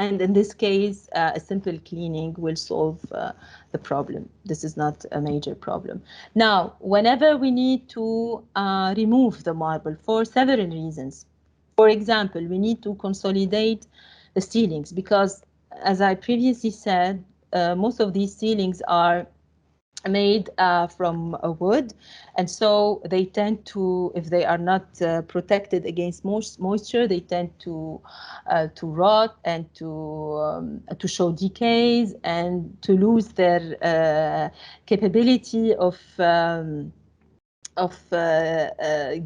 And in this case, a simple cleaning will solve the problem. This is not a major problem. Now, whenever we need to remove the marble for several reasons, for example, we need to consolidate the ceilings because, as I previously said, most of these ceilings are made from wood, and so they tend to, if they are not protected against moisture, they tend to rot and to show decays and to lose their capability of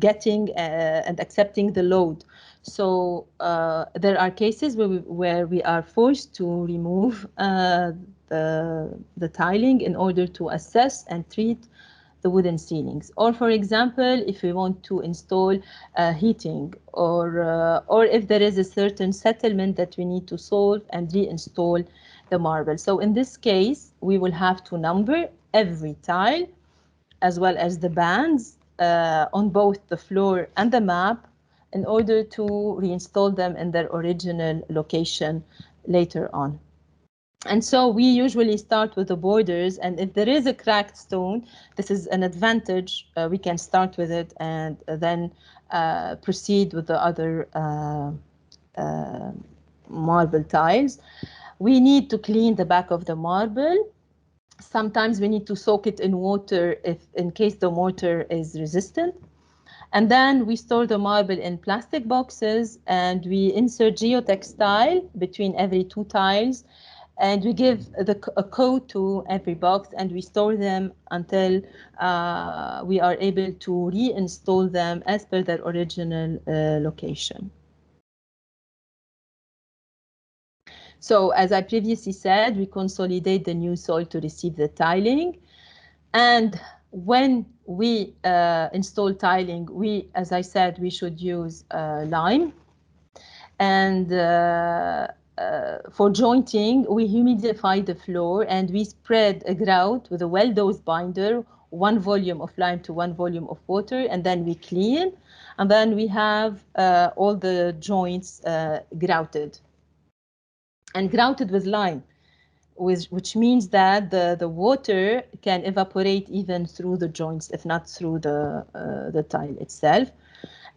getting and accepting the load. So there are cases where we are forced to remove the tiling in order to assess and treat the wooden ceilings. Or for example, if we want to install heating, or if there is a certain settlement that we need to solve and reinstall the marble. So in this case, we will have to number every tile as well as the bands on both the floor and the map in order to reinstall them in their original location later on. And so we usually start with the borders, and if there is a cracked stone, this is an advantage. We can start with it and then proceed with the other marble tiles. We need to clean the back of the marble. Sometimes we need to soak it in water in case the mortar is resistant. And then we store the marble in plastic boxes, and we insert geotextile between every two tiles, and we give a code to every box, and we store them until we are able to reinstall them as per their original location. So as I previously said, we consolidate the new soil to receive the tiling. And when we install tiling, as I said, we should use lime. And for jointing, we humidify the floor and we spread a grout with a well-dosed binder, 1 volume of lime to 1 volume of water, and then we clean. And then we have all the joints grouted. And grouted with lime, which means that the water can evaporate even through the joints, if not through the tile itself.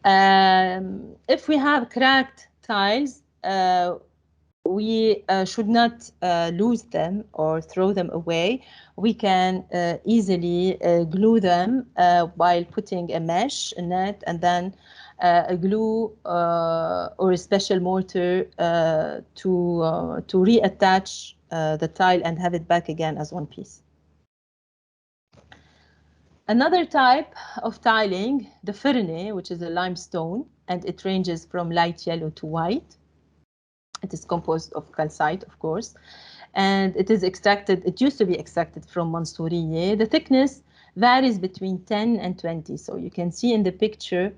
If we have cracked tiles, we should not lose them or throw them away. We can easily glue them while putting a mesh, a net, and then a glue or a special mortar to reattach the tile and have it back again as one piece. Another type of tiling, the furni, which is a limestone, and it ranges from light yellow to white. It is composed of calcite, of course, and it is extracted. It used to be extracted from Mansouriye. The thickness varies between 10 and 20. So you can see in the picture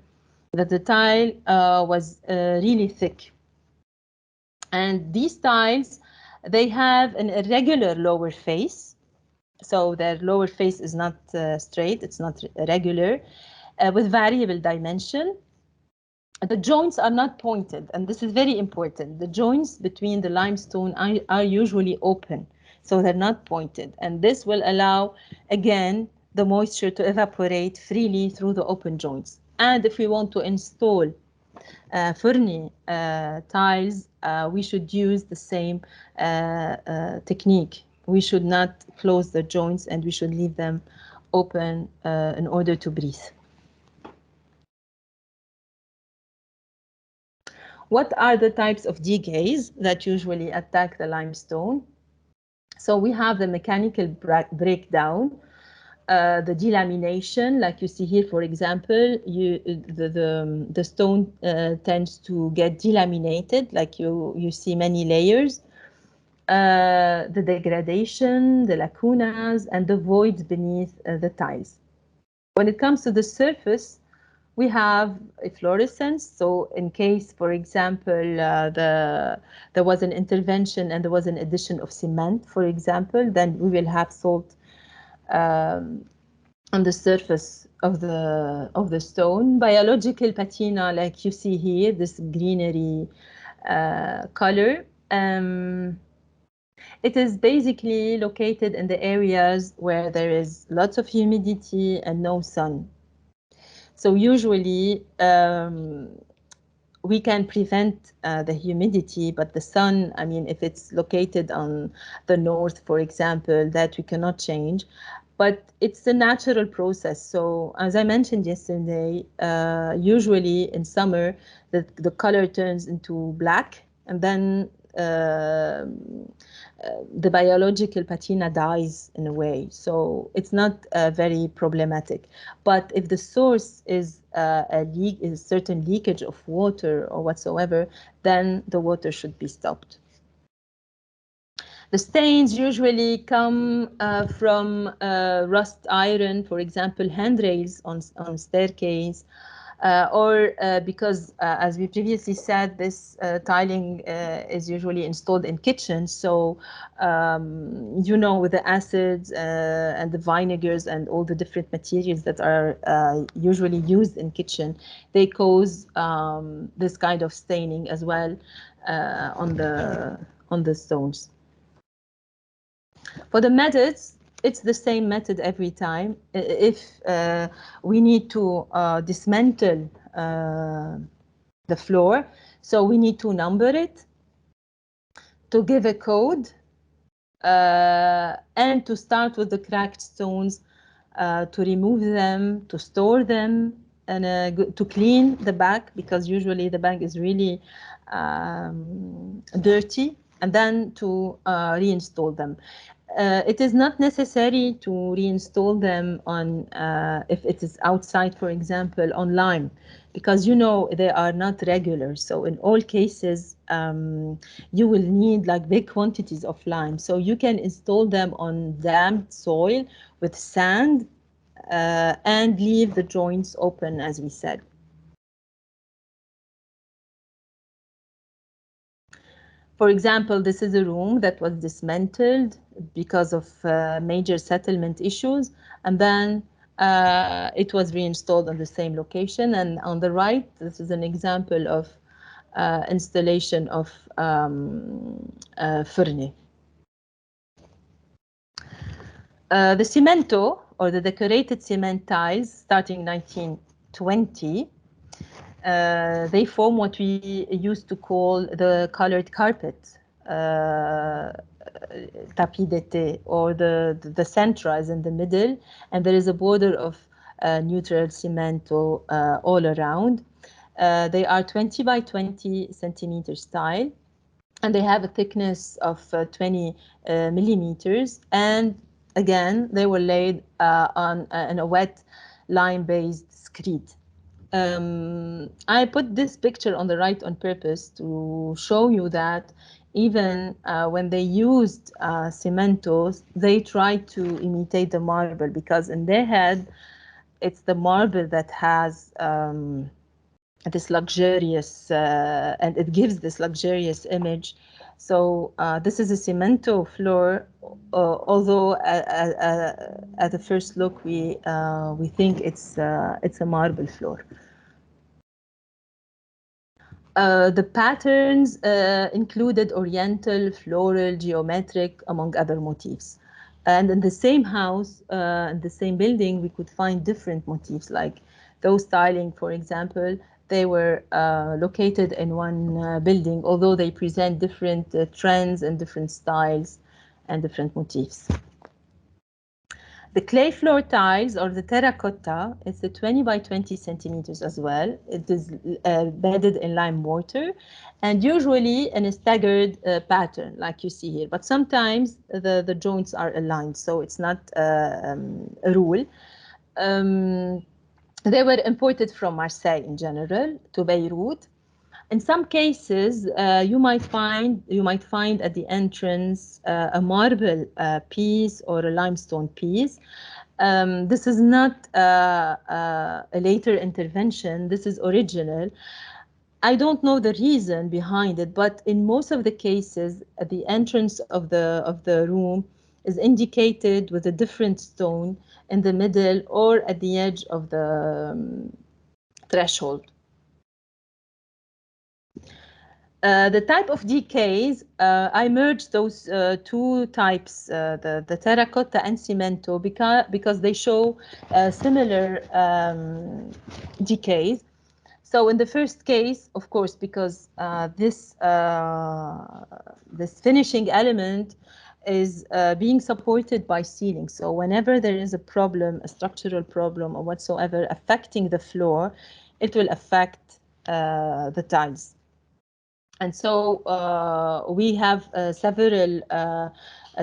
that the tile was really thick. And these tiles, they have an irregular lower face. So their lower face is not straight, it's not regular, with variable dimension. The joints are not pointed, and this is very important. The joints between the limestone are usually open, so they're not pointed. And this will allow, again, the moisture to evaporate freely through the open joints. And if we want to install furni tiles, we should use the same technique. We should not close the joints and we should leave them open in order to breathe. What are the types of decays that usually attack the limestone? So we have the mechanical breakdown, the delamination, like you see here, for example, the stone tends to get delaminated, like you see many layers. The degradation, the lacunas, and the voids beneath the tiles. When it comes to the surface, we have a fluorescence. So in case, for example, there was an intervention and there was an addition of cement, for example, then we will have salt on the surface of the stone. Biological patina, like you see here, this greenery color. It is basically located in the areas where there is lots of humidity and no sun. So usually we can prevent the humidity, but the sun, I mean, if it's located on the north, for example, that we cannot change. But it's a natural process. So as I mentioned yesterday, usually in summer, the color turns into black, and then the biological patina dies in a way. So it's not very problematic. But if the source is is certain leakage of water or whatsoever, then the water should be stopped. The stains usually come from rust iron, for example, handrails on staircase, or because, as we previously said, this tiling is usually installed in kitchens. So, you know, with the acids and the vinegars and all the different materials that are usually used in kitchen, they cause this kind of staining as well on the stones. For the methods, it's the same method every time. If we need to dismantle the floor, so we need to number it, to give a code, and to start with the cracked stones, to remove them, to store them, and to clean the back, because usually the back is really dirty, and then to reinstall them. It is not necessary to reinstall them on, if it is outside, for example, on lime, because you know they are not regular. So in all cases, you will need like big quantities of lime. So you can install them on damp soil with sand and leave the joints open, as we said. For example, this is a room that was dismantled because of major settlement issues, and then it was reinstalled on the same location. And on the right, this is an example of installation of furni. The Cemento, or the decorated cement tiles, starting 1920, they form what we used to call the colored carpet, tapis d'été, or the centra is in the middle, and there is a border of neutral cemento all around. They are 20 by 20 centimeters tile, and they have a thickness of 20 millimeters. And again, they were laid on in a wet lime-based screed. I put this picture on the right on purpose to show you that even when they used cementos, they tried to imitate the marble, because in their head, it's the marble that has this luxurious, and it gives this luxurious image. So this is a cemento floor, although at the first look we think it's a marble floor. The patterns included oriental, floral, geometric, among other motifs. And in the same house, in the same building, we could find different motifs, like those tiling, for example. They were located in one building, although they present different trends and different styles and different motifs. The clay floor tiles, or the terracotta, it's a 20 by 20 centimeters as well. It is bedded in lime mortar, and usually in a staggered pattern, like you see here. But sometimes the joints are aligned, so it's not a rule. They were imported from Marseille in general to Beirut. In some cases, you might find at the entrance a marble piece or a limestone piece. This is not a later intervention. This is original. I don't know the reason behind it, but in most of the cases, at the entrance of the room is indicated with a different stone in the middle or at the edge of the threshold. The type of decays, I merged those two types, the terracotta and cemento, because they show similar decays. So in the first case, of course, because this finishing element is being supported by ceiling. So whenever there is a problem, a structural problem or whatsoever affecting the floor, it will affect the tiles. And so we have several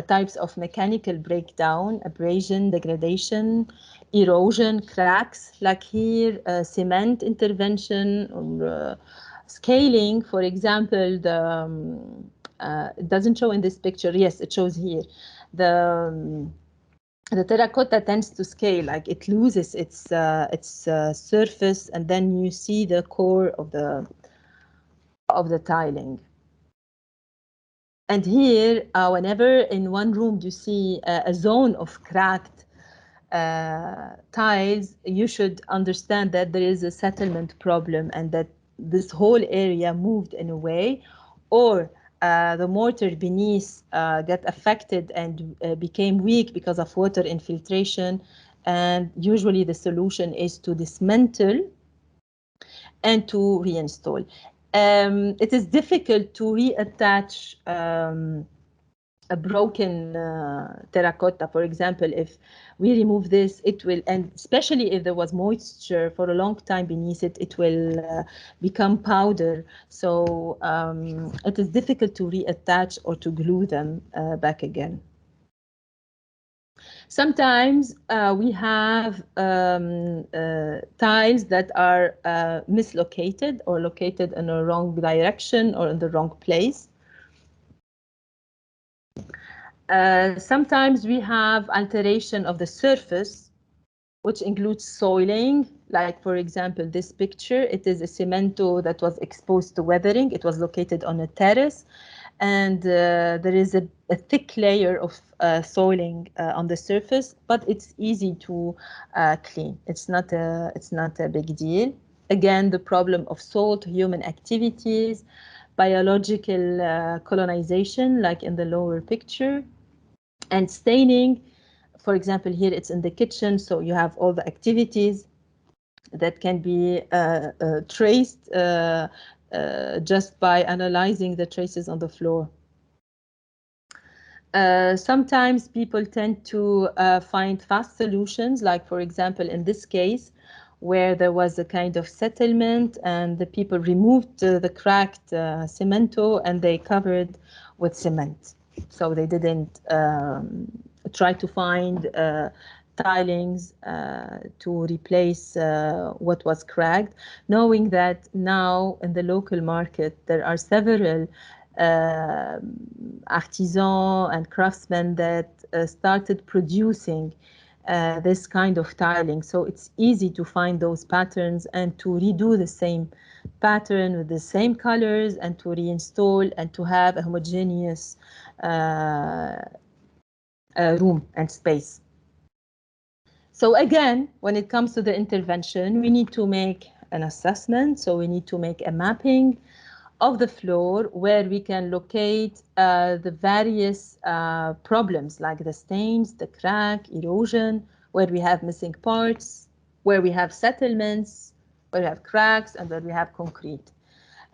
types of mechanical breakdown: abrasion, degradation, erosion, cracks, like here, cement intervention, or scaling. For example, it doesn't show in this picture. Yes, it shows here. The terracotta tends to scale, like it loses its surface, and then you see the core of the tiling. And here, whenever in one room you see a zone of cracked tiles, you should understand that there is a settlement problem and that this whole area moved in a way, or the mortar beneath got affected and became weak because of water infiltration. And usually the solution is to dismantle and to reinstall. It is difficult to reattach a broken terracotta. For example, if we remove this, it will, and especially if there was moisture for a long time beneath it, it will become powder. So it is difficult to reattach or to glue them back again. Sometimes we have tiles that are mislocated or located in a wrong direction or in the wrong place. Sometimes we have alteration of the surface which includes soiling. Like, for example, this picture, it is a cemento that was exposed to weathering. It was located on a terrace, and there is a thick layer of soiling on the surface, but it's easy to clean. It's not a big deal. Again, the problem of salt, human activities, biological colonization, like in the lower picture, and staining. For example, here it's in the kitchen, so you have all the activities that can be traced just by analyzing the traces on the floor. Sometimes people tend to find fast solutions, like, for example, in this case, where there was a kind of settlement and the people removed the cracked cemento and they covered with cement. So they didn't try to find tilings to replace what was cracked, knowing that now in the local market there are several artisans and craftsmen that started producing this kind of tiling. So it's easy to find those patterns and to redo the same pattern with the same colors and to reinstall and to have a homogeneous room and space. So again, when it comes to the intervention, we need to make an assessment. So we need to make a mapping of the floor where we can locate the various problems like the stains, the crack, erosion, where we have missing parts, where we have settlements, where we have cracks, and where we have concrete.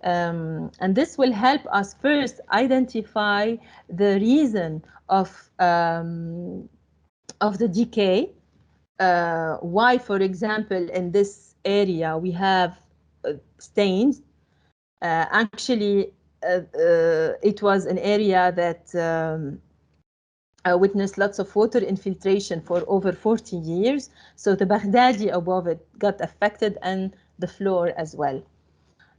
And this will help us first identify the reason of the decay. Why, for example, in this area we have stains. Actually, it was an area that witnessed lots of water infiltration for over 40 years. So the Baghdadi above it got affected and the floor as well.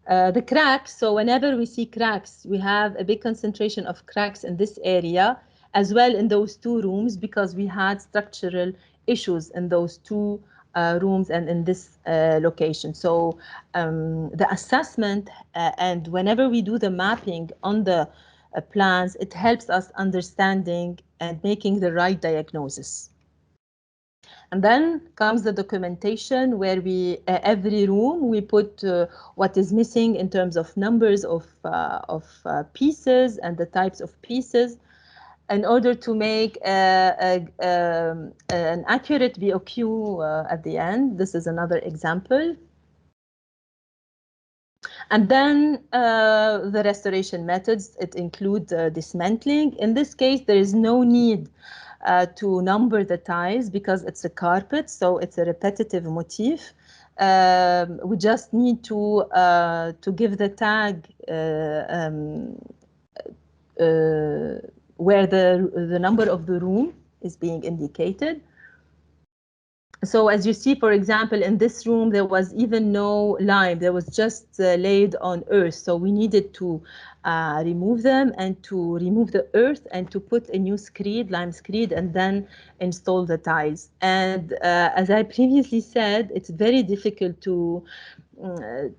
The cracks, so whenever we see cracks, we have a big concentration of cracks in this area, as well in those two rooms, because we had structural issues in those two rooms and in this location. So the assessment and whenever we do the mapping on the plans, it helps us understanding and making the right diagnosis. And then comes the documentation where we, every room, we put what is missing in terms of numbers of pieces and the types of pieces in order to make an accurate BOQ at the end. This is another example. And then the restoration methods, it includes dismantling. In this case, there is no need to number the tiles because it's a carpet, so it's a repetitive motif. We just need to give the tag where the number of the room is being indicated. So as you see, for example, in this room, there was even no lime. There was just laid on earth. So we needed to remove them and to remove the earth and to put a new screed, lime screed, and then install the tiles. And as I previously said, it's very difficult to,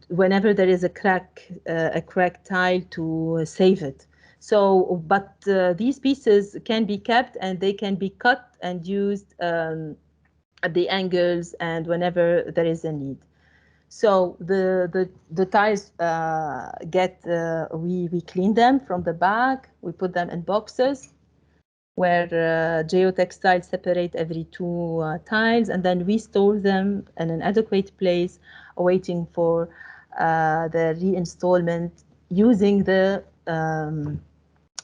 whenever there is a cracked tile, to save it. So, but these pieces can be kept and they can be cut and used at the angles and whenever there is a need. So the tiles we clean them from the back, we put them in boxes where geotextiles separate every two tiles, and then we store them in an adequate place, awaiting for the reinstallment using the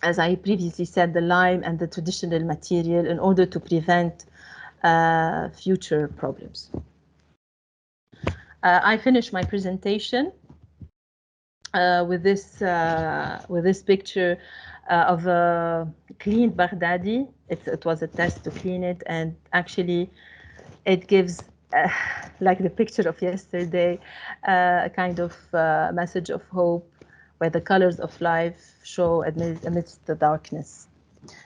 as I previously said, the lime and the traditional material in order to prevent future problems. I finish my presentation with this picture of a cleaned Baghdadi. It was a test to clean it, and actually it gives, like the picture of yesterday, a kind of message of hope where the colors of life show amidst the darkness.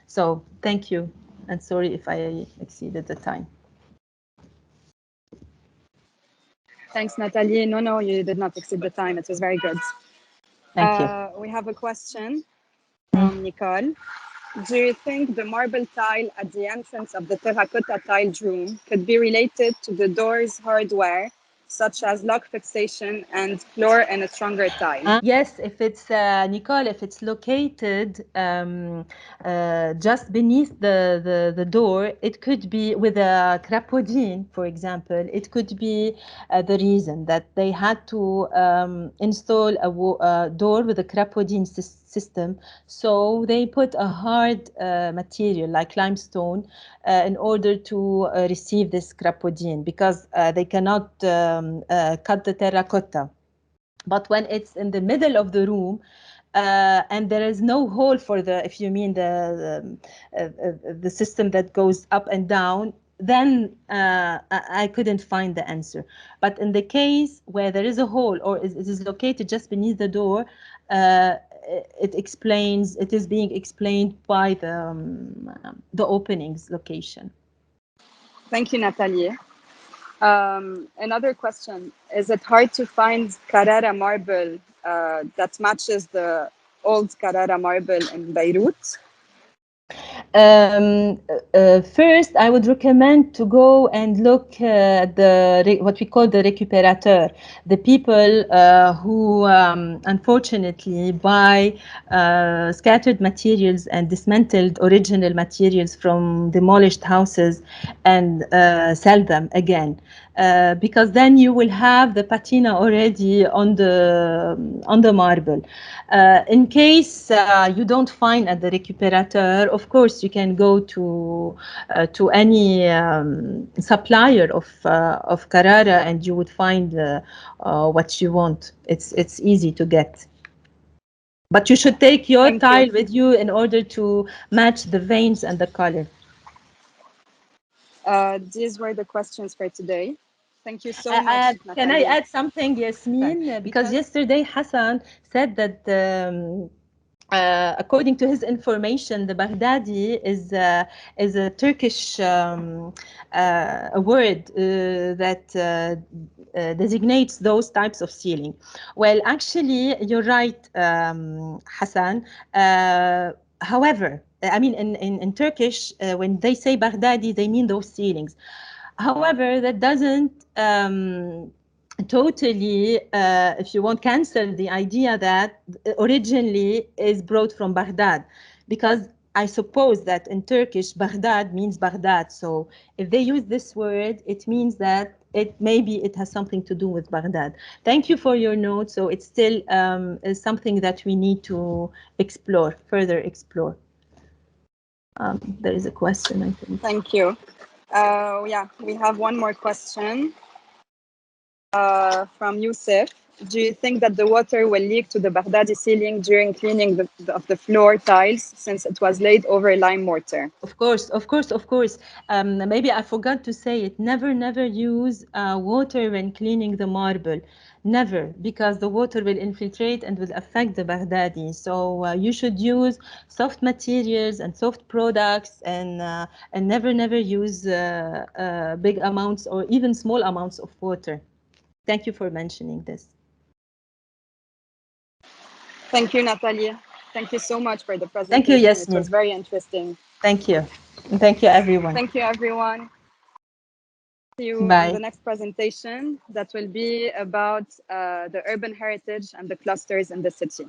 So thank you, and sorry if I exceeded the time. Thanks, Nathalie. No, you did not exceed the time. It was very good. Thank you. We have a question from Nicole. Do you think the marble tile at the entrance of the terracotta tiled room could be related to the door's hardware, such as lock fixation and floor and a stronger tile? Yes, if it's, Nicole, if it's located just beneath the door, it could be with a crapaudine, for example. It could be the reason that they had to install a door with a crapaudine system. So they put a hard material like limestone in order to receive this crapaudine, because they cannot cut the terracotta. But when it's in the middle of the room and there is no hole for the, if you mean the system that goes up and down, then I couldn't find the answer. But in the case where there is a hole or it is located just beneath the door, it is being explained by the opening's location. Thank you, Nathalie. Another question, is it hard to find Carrara marble that matches the old Carrara marble in Beirut? First, I would recommend to go and look at what we call the récupérateur, the people who unfortunately buy scattered materials and dismantled original materials from demolished houses and sell them again. Because then you will have the patina already on the marble. In case you don't find at the récupérateur, of course you can go to any supplier of carrara and you would find what you want. It's easy to get. But you should take your tile with you in order to match the veins and the color. These were the questions for today. Thank you so much, Nathalie. Can I add something, Yasmin? Because yesterday Hassan said that according to his information, the Baghdadi is a Turkish a word that designates those types of ceiling. Well, actually, you're right, Hassan. However, I mean, in Turkish, when they say Baghdadi, they mean those ceilings. However, that doesn't totally, if you want, cancel the idea that originally is brought from Baghdad, because I suppose that in Turkish, Baghdad means Baghdad. So if they use this word, it means that maybe it has something to do with Baghdad. Thank you for your note. So it's still is something that we need to explore, further explore. There is a question, I think. Thank you. Yeah, we have one more question from Youssef. Do you think that the water will leak to the Baghdadi ceiling during cleaning of the floor tiles, since it was laid over lime mortar? Of course. Maybe I forgot to say it. Never use water when cleaning the marble. Never, because the water will infiltrate and will affect the Baghdadi. So you should use soft materials and soft products, and never use big amounts or even small amounts of water. Thank you for mentioning this. Thank you, Nathalie. Thank you so much for the presentation. Thank you, Yasmin. It was very interesting. Thank you. And thank you, everyone. Thank you, everyone. See you Bye. in the next presentation that will be about the urban heritage and the clusters in the city.